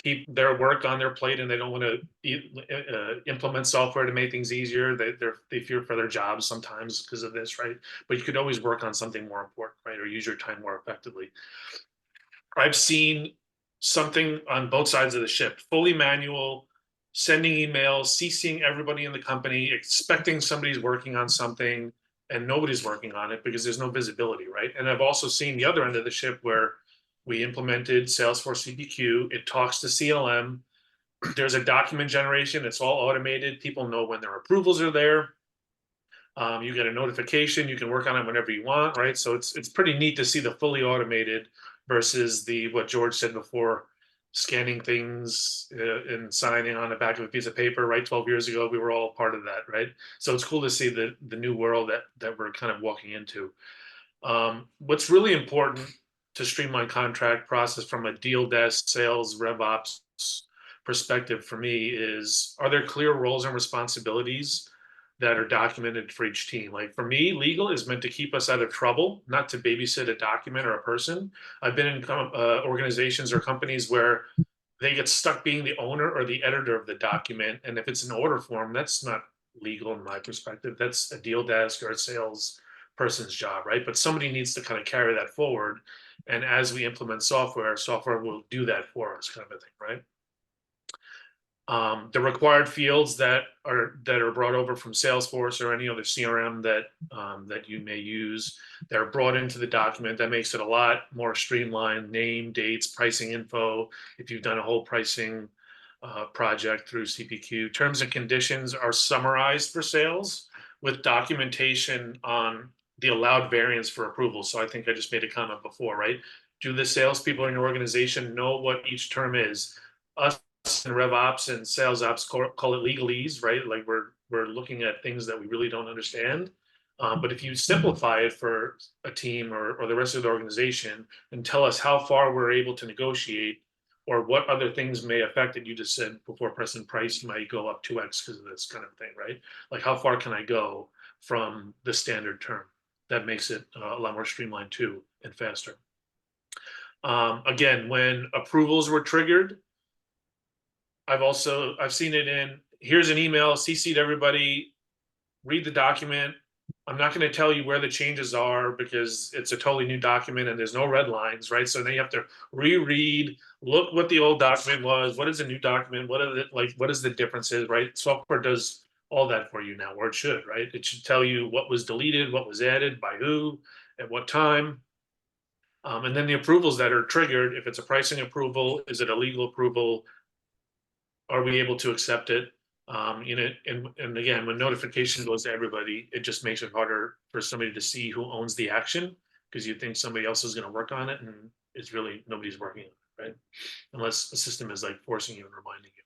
Speaker 6: keep their work on their plate and they don't want to implement software to make things easier. They fear for their jobs sometimes because of this, right? But you could always work on something more important, right? Or use your time more effectively. I've seen something on both sides of the ship, fully manual, sending emails, CCing everybody in the company, expecting somebody's working on something and nobody's working on it because there's no visibility, right? And I've also seen the other end of the ship where we implemented Salesforce CPQ. It talks to CLM. There's a document generation. It's all automated. People know when their approvals are there. You get a notification. You can work on it whenever you want, right? So it's pretty neat to see the fully automated versus what George said before, scanning things and signing on the back of a piece of paper, right? 12 years ago, we were all part of that, right? So it's cool to see the new world that we're kind of walking into. What's really important to streamline contract process from a deal desk, sales, rev ops perspective for me is, are there clear roles and responsibilities that are documented for each team? Like for me, legal is meant to keep us out of trouble, not to babysit a document or a person. I've been in organizations or companies where they get stuck being the owner or the editor of the document. And if it's an order form, that's not legal in my perspective. That's a deal desk or a sales person's job, right? But somebody needs to kind of carry that forward. And as we implement software will do that for us, kind of a thing, right? The required fields that are brought over from Salesforce or any other CRM that you may use, that are brought into the document. That makes it a lot more streamlined. Name, dates, pricing info. If you've done a whole pricing project through CPQ, terms and conditions are summarized for sales with documentation on the allowed variance for approval. So I think I just made a comment before, right? Do the salespeople in your organization know what each term is? Us and rev ops and sales ops call it legalese, right? Like we're looking at things that we really don't understand. But if you simplify it for a team or the rest of the organization and tell us how far we're able to negotiate or what other things may affect it, you just said before, Preston, price might go up 2x because of this kind of thing, right? Like how far can I go from the standard term? That makes it a lot more streamlined too and faster. Again, when approvals were triggered, I've seen it in, here's an email, CC'd everybody, read the document. I'm not going to tell you where the changes are because it's a totally new document and there's no red lines, right? So then you have to reread, look what the old document was, what is the new document, what is the differences, right? Software does all that for you now, or it should, right? It should tell you what was deleted, what was added, by who, at what time. And then the approvals that are triggered, if it's a pricing approval, is it a legal approval? Are we able to accept it? And again, when notification goes to everybody, it just makes it harder for somebody to see who owns the action, because you think somebody else is going to work on it, and it's really nobody's working on it, right? Unless the system is like forcing you and reminding you.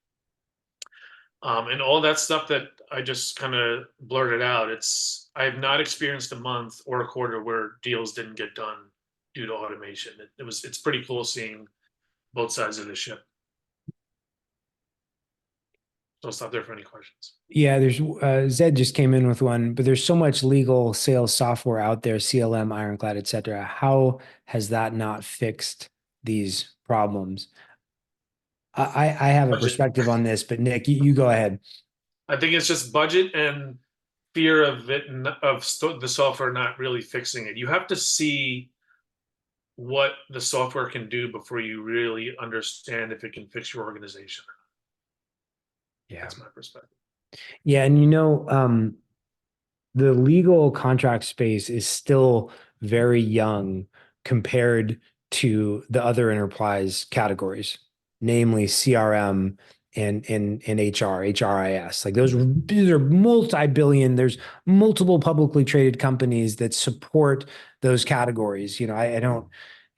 Speaker 6: And all that stuff that I just kind of blurted out, I have not experienced a month or a quarter where deals didn't get done due to automation. It's pretty cool seeing both sides of the ship. So I'll stop there for any questions.
Speaker 1: Yeah, there's Zed just came in with one, but there's so much legal sales software out there, CLM, Ironclad, et cetera. How has that not fixed these problems? I have a
Speaker 6: Budget.
Speaker 1: perspective on this, but Nick, you go ahead.
Speaker 6: I think it's just budget and fear of it, the software not really fixing it. You have to see what the software can do before you really understand if it can fix your organization.
Speaker 1: Yeah.
Speaker 6: That's my perspective.
Speaker 1: Yeah, and the legal contract space is still very young compared to the other enterprise categories, namely CRM and HR, HRIS. Like these are multi-billion. There's multiple publicly traded companies that support those categories. I don't.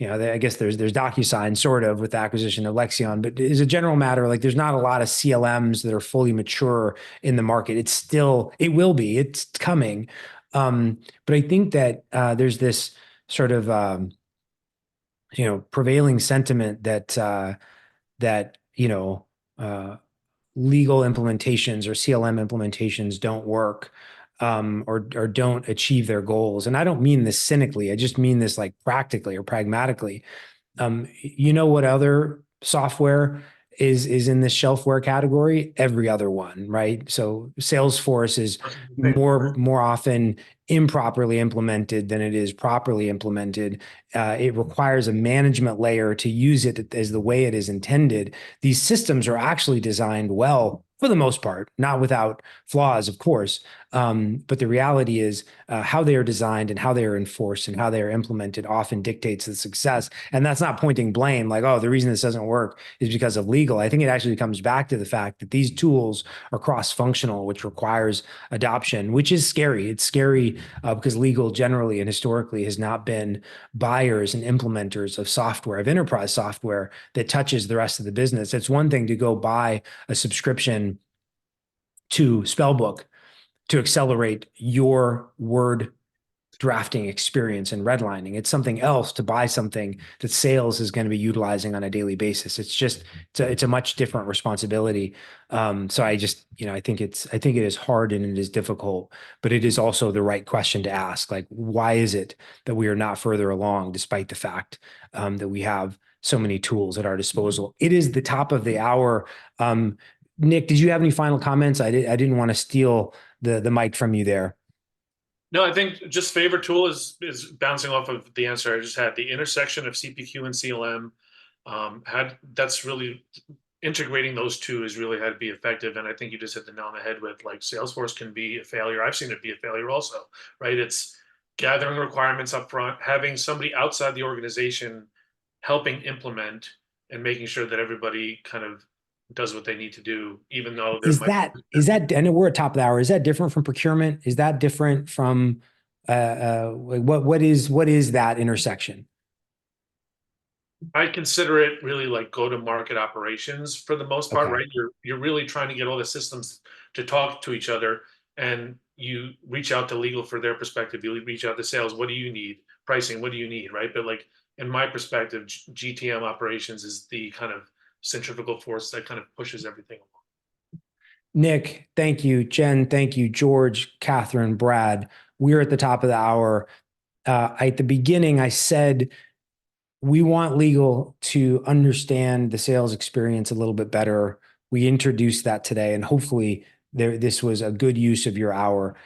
Speaker 1: I guess there's DocuSign sort of with the acquisition of Lexion, but as a general matter, like there's not a lot of CLMs that are fully mature in the market. It will be, it's coming. But I think that there's this sort of, prevailing sentiment that, legal implementations or CLM implementations don't work, or don't achieve their goals. And I don't mean this cynically. I just mean this like practically or pragmatically. What other software is in this shelfware category? Every other one, right? So Salesforce is more often improperly implemented than it is properly implemented. It requires a management layer to use it as the way it is intended. These systems are actually designed well for the most part, not without flaws, of course. But the reality is how they are designed and how they are enforced and how they are implemented often dictates the success. And that's not pointing blame like, oh, the reason this doesn't work is because of legal. I think it actually comes back to the fact that these tools are cross-functional, which requires adoption, which is scary. It's scary because legal generally and historically has not been buyers and implementers of software, of enterprise software that touches the rest of the business. It's one thing to go buy a subscription to Spellbook to accelerate your word drafting experience and redlining. It's something else to buy something that sales is going to be utilizing on a daily basis. It's a much different responsibility. So I think it is hard and it is difficult, but it is also the right question to ask. Like, why is it that we are not further along despite the fact that we have so many tools at our disposal? It is the top of the hour. Nick, did you have any final comments? I didn't want to steal the mic from you there.
Speaker 6: No, I think just favorite tool is bouncing off of the answer I just had. The intersection of CPQ and CLM that's really integrating those two has really had to be effective. And I think you just hit the nail on the head with like Salesforce can be a failure. I've seen it be a failure also, right? It's gathering requirements up front, having somebody outside the organization helping implement and making sure that everybody kind of does what they need to do, even though
Speaker 1: is that, and we're at top of the hour. Is that different from procurement? Is that different from, what is that intersection?
Speaker 6: I consider it really like go-to-market operations for the most part,
Speaker 1: Okay.
Speaker 6: right? You're really trying to get all the systems to talk to each other, and you reach out to legal for their perspective. You reach out to sales. What do you need? Pricing. What do you need? Right. But like in my perspective, GTM operations is the kind of centrifugal force that kind of pushes everything along.
Speaker 1: Nick, thank you. Jen, thank you. George, Catherine, Brad, we're at the top of the hour. At the beginning, I said we want legal to understand the sales experience a little bit better. We introduced that today, and hopefully this was a good use of your hour.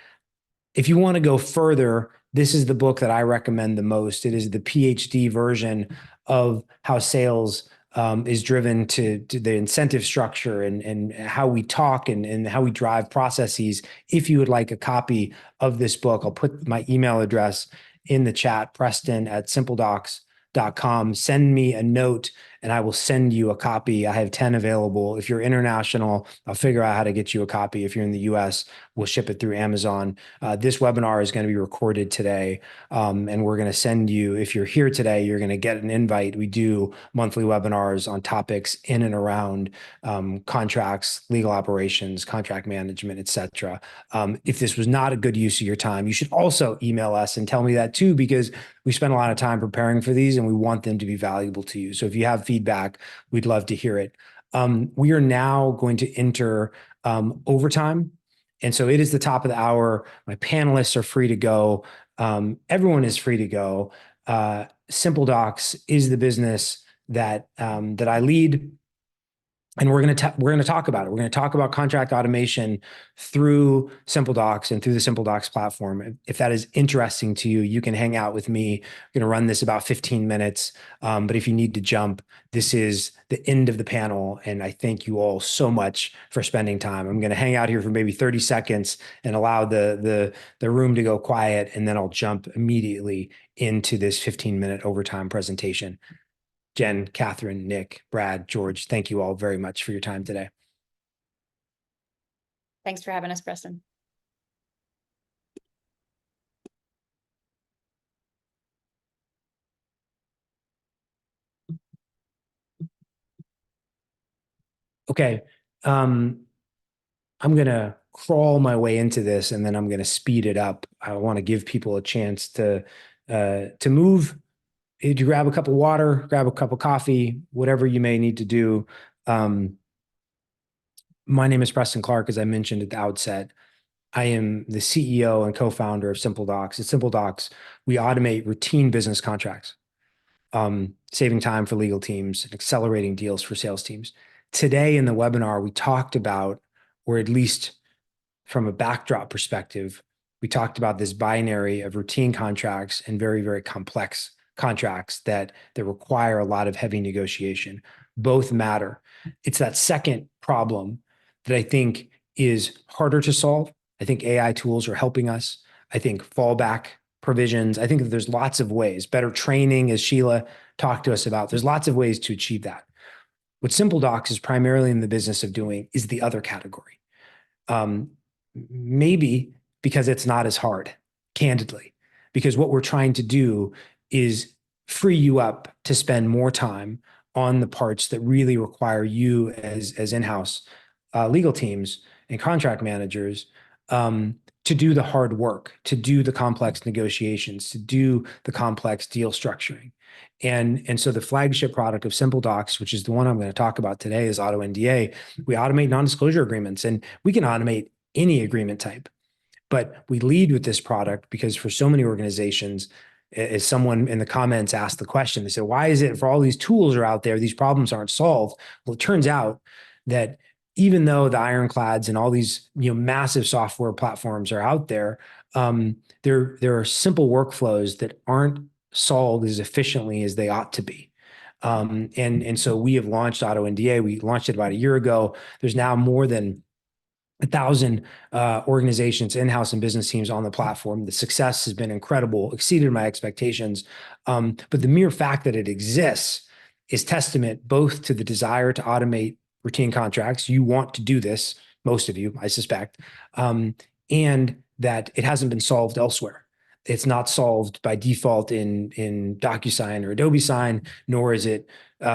Speaker 1: If you want to go further, this is the book that I recommend the most. It is the PhD version of how sales is driven to the incentive structure and how we talk and how we drive processes. If you would like a copy of this book, I'll put my email address in the chat, Preston@SimpleDocs.com. Send me a note and I will send you a copy. I have 10 available. If you're international, I'll figure out how to get you a copy. If you're in the US, we'll ship it through Amazon. This webinar is going to be recorded today. And we're going to send you, if you're here today, you're going to get an invite. We do monthly webinars on topics in and around contracts, legal operations, contract management, et cetera. If this was not a good use of your time, you should also email us and tell me that too, because we spend a lot of time preparing for these and we want them to be valuable to you. So if you have feedback, we'd love to hear it. We are now going to enter overtime. And so it is the top of the hour. My panelists are free to go. Everyone is free to go. SimpleDocs is the business that I lead. And we're going to talk about it. We're going to talk about contract automation through SimpleDocs and through the SimpleDocs platform. If that is interesting to you, you can hang out with me. I'm going to run this about 15 minutes. But if you need to jump, this is the end of the panel. And I thank you all so much for spending time. I'm going to hang out here for maybe 30 seconds and allow the room to go quiet. And then I'll jump immediately into this 15-minute overtime presentation. Jen, Catherine, Nick, Brad, George, thank you all very much for your time today.
Speaker 2: Thanks for having us, Preston.
Speaker 1: Okay. I'm going to crawl my way into this and then I'm going to speed it up. I want to give people a chance to move. If you grab a cup of water, grab a cup of coffee, whatever you may need to do. My name is Preston Clark, as I mentioned at the outset. I am the CEO and co-founder of SimpleDocs. At SimpleDocs, we automate routine business contracts, saving time for legal teams and accelerating deals for sales teams. Today in the webinar, we talked about, or at least from a backdrop perspective, we talked about this binary of routine contracts and very, very complex contracts that require a lot of heavy negotiation. Both matter. It's that second problem that I think is harder to solve. I think AI tools are helping us. I think fallback provisions. I think that there's lots of ways. Better training, as Sheila talked to us about. There's lots of ways to achieve that. What SimpleDocs is primarily in the business of doing is the other category. Maybe because it's not as hard, candidly, because what we're trying to do is free you up to spend more time on the parts that really require you as in-house legal teams and contract managers to do the hard work, to do the complex negotiations, to do the complex deal structuring. And so the flagship product of SimpleDocs, which is the one I'm going to talk about today, is Auto NDA. We automate non-disclosure agreements, and we can automate any agreement type. But we lead with this product because for so many organizations, as someone in the comments asked the question, they said, why is it for all these tools are out there, these problems aren't solved? Well, it turns out that even though the ironclads and all these massive software platforms are out there, there are simple workflows that aren't solved as efficiently as they ought to be. And so we have launched Auto NDA. We launched it about a year ago. There's now more than 1,000 organizations, in-house and business teams on the platform. The success has been incredible, exceeded my expectations. But the mere fact that it exists is testament both to the desire to automate routine contracts. You want to do this, most of you, I suspect, and that it hasn't been solved elsewhere. It's not solved by default in DocuSign or Adobe Sign, nor is it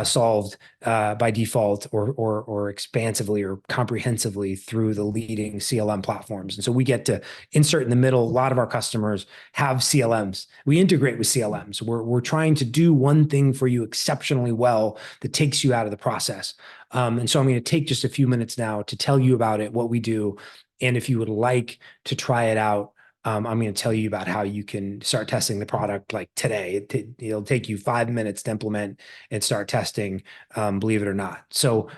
Speaker 1: solved by default or expansively or comprehensively through the leading CLM platforms. And so we get to insert in the middle. A lot of our customers have CLMs. We integrate with CLMs. We're trying to do one thing for you exceptionally well that takes you out of the process. And so I'm going to take just a few minutes now to tell you about it, what we do, and if you would like to try it out, I'm going to tell you about how you can start testing the product like today. It'll take you 5 minutes to implement and start testing, believe it or not. So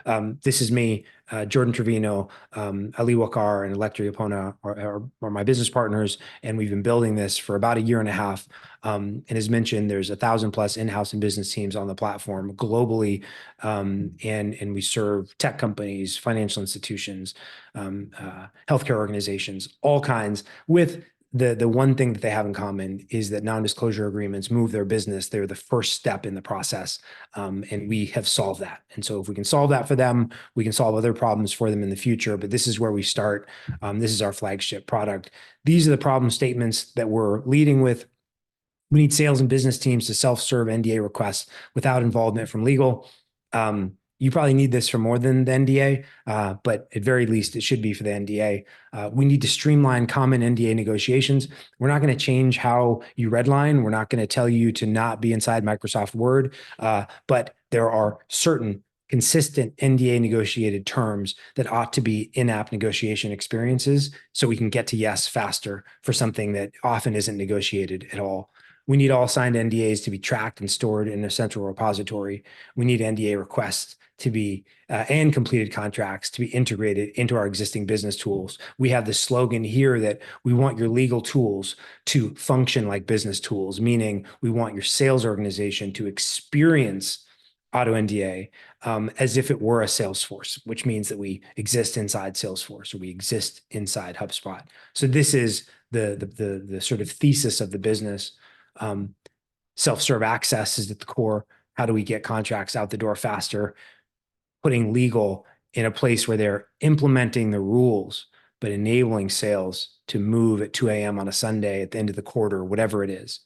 Speaker 1: this is me, Jordan Trevino, Ali Wakar, and Electri Apona are my business partners, and we've been building this for about a year and a half. And as mentioned, there's 1,000+ in-house and business teams on the platform globally, and we serve tech companies, financial institutions, healthcare organizations, all kinds, with the one thing that they have in common is that non-disclosure agreements move their business. They're the first step in the process, and we have solved that. And so if we can solve that for them, we can solve other problems for them in the future. But this is where we start. This is our flagship product. These are the problem statements that we're leading with. We need sales and business teams to self-serve NDA requests without involvement from legal. You probably need this for more than the NDA, but at very least, it should be for the NDA. We need to streamline common NDA negotiations. We're not going to change how you redline. We're not going to tell you to not be inside Microsoft Word, but there are certain consistent NDA negotiated terms that ought to be in-app negotiation experiences so we can get to yes faster for something that often isn't negotiated at all. We need all signed NDAs to be tracked and stored in a central repository. We need NDA requests to be and completed contracts to be integrated into our existing business tools. We have the slogan here that we want your legal tools to function like business tools, meaning we want your sales organization to experience auto NDA as if it were a Salesforce, which means that we exist inside Salesforce or we exist inside HubSpot. So this is the sort of thesis of the business. Self-serve access is at the core. How do we get contracts out the door faster? Putting legal in a place where they're implementing the rules, but enabling sales to move at 2 a.m. on a Sunday at the end of the quarter, whatever it is.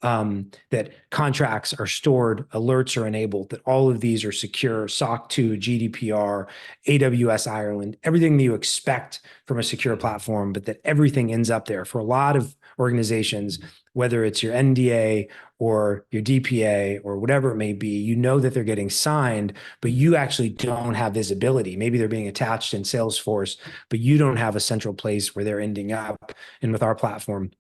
Speaker 1: That contracts are stored, alerts are enabled, that all of these are secure, SOC 2, GDPR, AWS Ireland, everything that you expect from a secure platform, but that everything ends up there. For a lot of organizations, whether it's your NDA or your DPA or whatever it may be, you know that they're getting signed, but you actually don't have visibility. Maybe they're being attached in Salesforce, but you don't have a central place where they're ending up. And with our platform,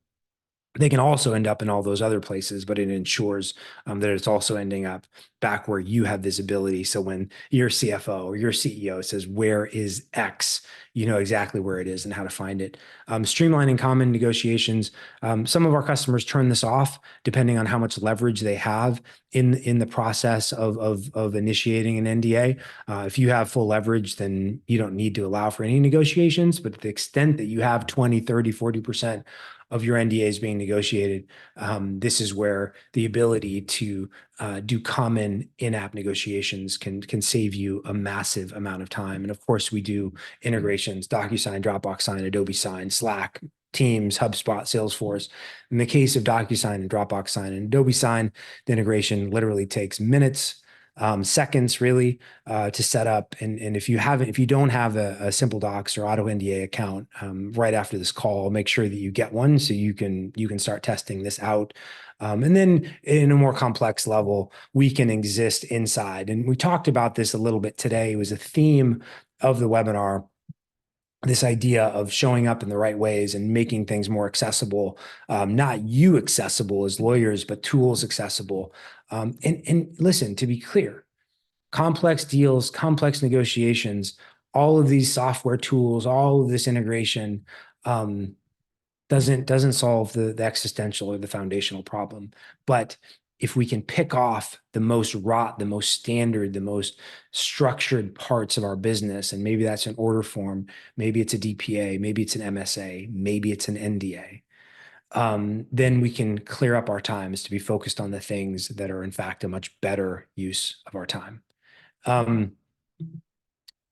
Speaker 1: they can also end up in all those other places, but it ensures that it's also ending up back where you have visibility. So when your CFO or your CEO says, where is X, you know exactly where it is and how to find it. Streamlining common negotiations. Some of our customers turn this off depending on how much leverage they have in the process of initiating an NDA. If you have full leverage, then you don't need to allow for any negotiations. But to the extent that you have 20, 30, 40% of your NDAs being negotiated, this is where the ability to do common in-app negotiations can save you a massive amount of time. And of course, we do integrations: DocuSign, Dropbox Sign, Adobe Sign, Slack, Teams, HubSpot, Salesforce. In the case of DocuSign and Dropbox Sign and Adobe Sign, the integration literally takes minutes, seconds really, to set up. And if you don't have a SimpleDocs or Auto NDA account, right after this call, make sure that you get one so you can start testing this out. And then in a more complex level, we can exist inside. And we talked about this a little bit today. It was a theme of the webinar, this idea of showing up in the right ways and making things more accessible, not you accessible as lawyers, but tools accessible. And listen, to be clear, complex deals, complex negotiations, all of these software tools, all of this integration doesn't solve the existential or the foundational problem. But if we can pick off the most rot, the most standard, the most structured parts of our business, and maybe that's an order form, maybe it's a DPA, maybe it's an MSA, maybe it's an NDA, then we can clear up our times to be focused on the things that are in fact a much better use of our time.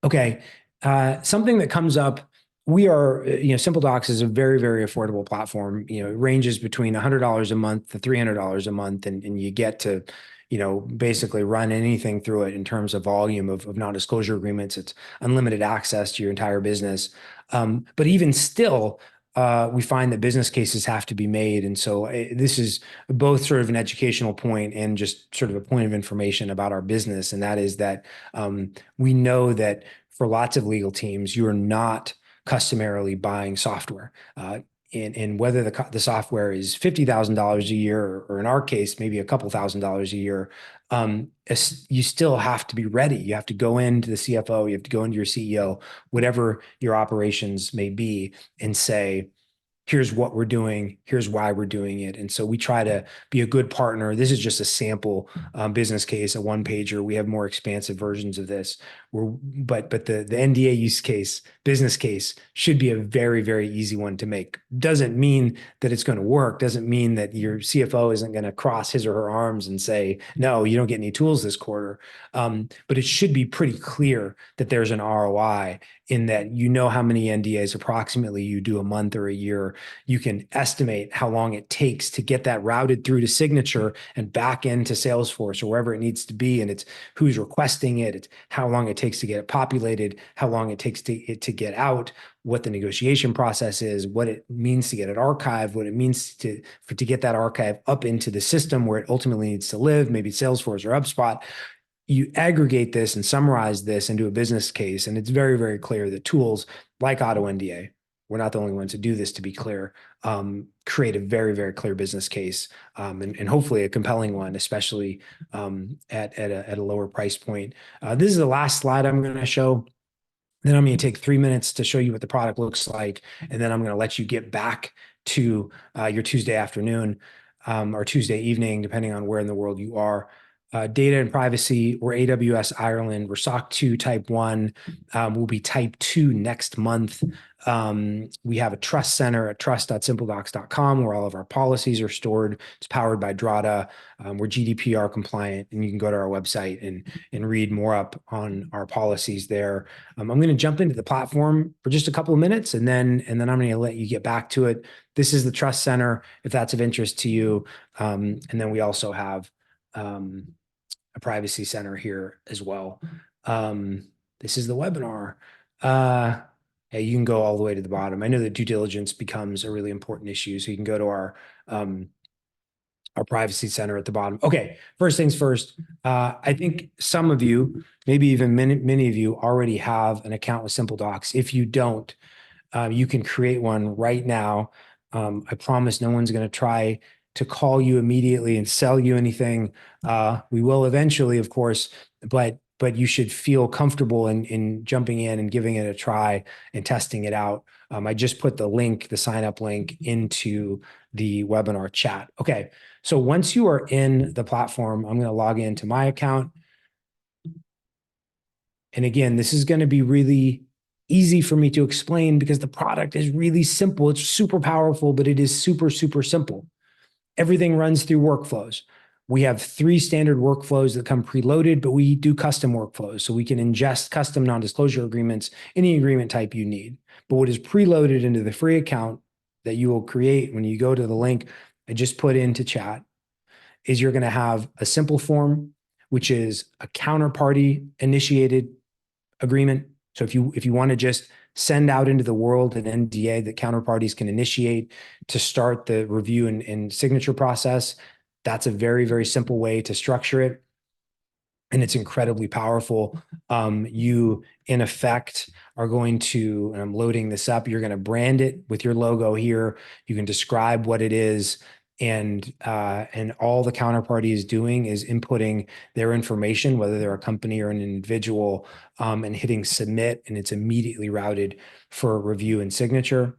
Speaker 1: Okay, something that comes up. We are, SimpleDocs is a very, very affordable platform. It ranges between $100 a month to $300 a month, and you get to, basically run anything through it in terms of volume of non-disclosure agreements. It's unlimited access to your entire business. But even still, we find that business cases have to be made. And so this is both sort of an educational point and just sort of a point of information about our business. And that is that we know that for lots of legal teams, you are not customarily buying software. and whether the software is $50,000 a year, or in our case, maybe a couple $1,000s a year, you still have to be ready. You have to go into the CFO, you have to go into your CEO, whatever your operations may be, and say, here's what we're doing, here's why we're doing it. And so we try to be a good partner. This is just a sample business case, a one pager. We have more expansive versions of this. But the NDA use case, business case, should be a very, very easy one to make. Doesn't mean that it's going to work. Doesn't mean that your CFO isn't going to cross his or her arms and say, no, you don't get any tools this quarter. But it should be pretty clear that there's an ROI, in that you know how many NDAs approximately you do a month or a year. You can estimate how long it takes to get that routed through to signature and back into Salesforce or wherever it needs to be. And it's who's requesting it. It's how long it takes to get it populated, how long it takes to get out, what the negotiation process is, what it means to get it archived, what it means to get that archive up into the system where it ultimately needs to live, maybe Salesforce or HubSpot. You aggregate this and summarize this into a business case, and it's very, very clear that tools like Auto NDA, we're not the only ones to do this, to be clear, create a very, very clear business case, and hopefully a compelling one, especially at a lower price point. This is the last slide I'm going to show. Then I'm going to take 3 minutes to show you what the product looks like, and then I'm going to let you get back to your Tuesday afternoon or Tuesday evening, depending on where in the world you are. Data and privacy, we're AWS Ireland, we're SOC 2 Type 1, we'll be Type 2 next month. We have a trust center at trust.simpledocs.com where all of our policies are stored. It's powered by Drata. We're GDPR compliant, and you can go to our website and read more up on our policies there. I'm going to jump into the platform for just a couple of minutes, and then I'm going to let you get back to it. This is the trust center, if that's of interest to you. And then we also have a privacy center here as well. This is the webinar. Yeah, you can go all the way to the bottom. I know that due diligence becomes a really important issue, so you can go to our privacy center at the bottom. Okay, first things first. I think some of you, maybe even many of you, already have an account with SimpleDocs. If you don't, you can create one right now. I promise no one's going to try to call you immediately and sell you anything. We will eventually, of course, but you should feel comfortable in jumping in and giving it a try and testing it out. I just put the link, the sign up link, into the webinar chat. Okay, so once you are in the platform, I'm going to log into my account. And again, this is going to be really easy for me to explain because the product is really simple. It's super powerful, but it is super, super simple. Everything runs through workflows. We have 3 standard workflows that come preloaded, but we do custom workflows. So we can ingest custom non-disclosure agreements, any agreement type you need. But what is preloaded into the free account that you will create when you go to the link I just put into chat is you're going to have a simple form, which is a counterparty initiated agreement. So if you want to just send out into the world an NDA that counterparties can initiate to start the review and signature process, that's a very, very simple way to structure it. And it's incredibly powerful. You, in effect, are going to, and I'm loading this up, you're going to brand it with your logo here. You can describe what it is. And all the counterparty is doing is inputting their information, whether they're a company or an individual, and hitting submit, and it's immediately routed for review and signature.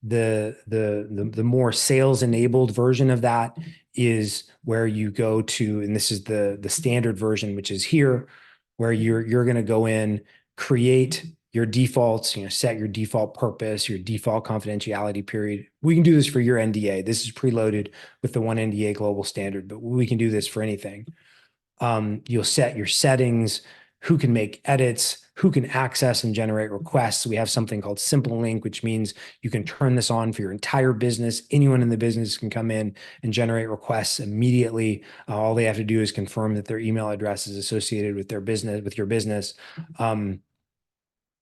Speaker 1: The more sales enabled version of that is where you go to, and this is the standard version, which is here, where you're going to go in, create your defaults, set your default purpose, your default confidentiality period. We can do this for your NDA. This is preloaded with the one NDA global standard, but we can do this for anything. You'll set your settings, who can make edits, who can access and generate requests. We have something called Simple Link, which means you can turn this on for your entire business. Anyone in the business can come in and generate requests immediately. All they have to do is confirm that their email address is associated with their business, with your business.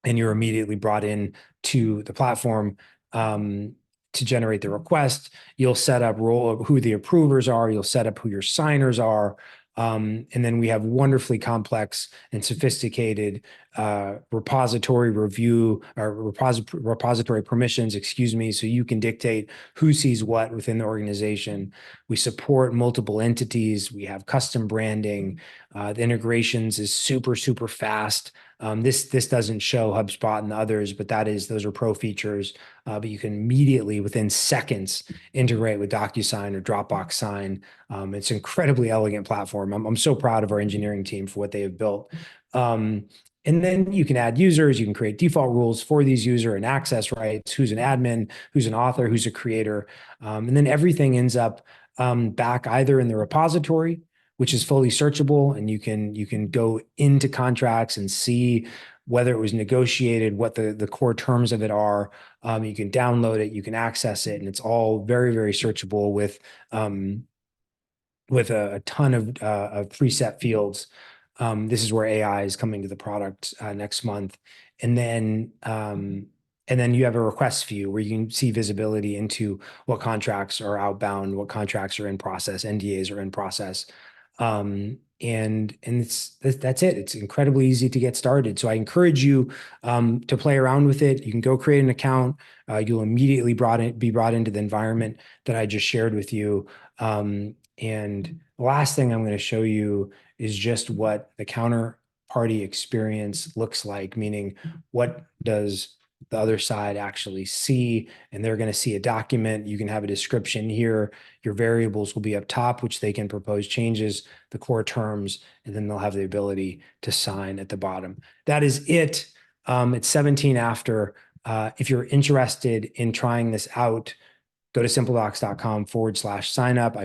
Speaker 1: And you're immediately brought in to the platform to generate the request. You'll set up who the approvers are. You'll set up who your signers are. And then we have wonderfully complex and sophisticated repository review or repository permissions, excuse me, so you can dictate who sees what within the organization. We support multiple entities. We have custom branding. The integrations is super, super fast. This doesn't show HubSpot and the others, but those are pro features. But you can immediately, within seconds, integrate with DocuSign or Dropbox Sign. It's an incredibly elegant platform. I'm so proud of our engineering team for what they have built. And then you can add users, you can create default rules for these user and access rights, who's an admin, who's an author, who's a creator. And then everything ends up back either in the repository, which is fully searchable, and you can go into contracts and see whether it was negotiated, what the core terms of it are. You can download it, you can access it, and it's all very, very searchable with a ton of preset fields. This is where AI is coming to the product next month. And then you have a request view where you can see visibility into what contracts are outbound, what contracts are in process, NDAs are in process. And that's it. It's incredibly easy to get started. So I encourage you to play around with it. You can go create an account. You'll immediately be brought into the environment that I just shared with you. And the last thing I'm going to show you is just what the counterparty experience looks like, meaning what does the other side actually see, and they're going to see a document. You can have a description here. Your variables will be up top, which they can propose changes, the core terms, and then they'll have the ability to sign at the bottom. That is it. It's 17 after. If you're interested in trying this out, go to simpledocs.com/sign up.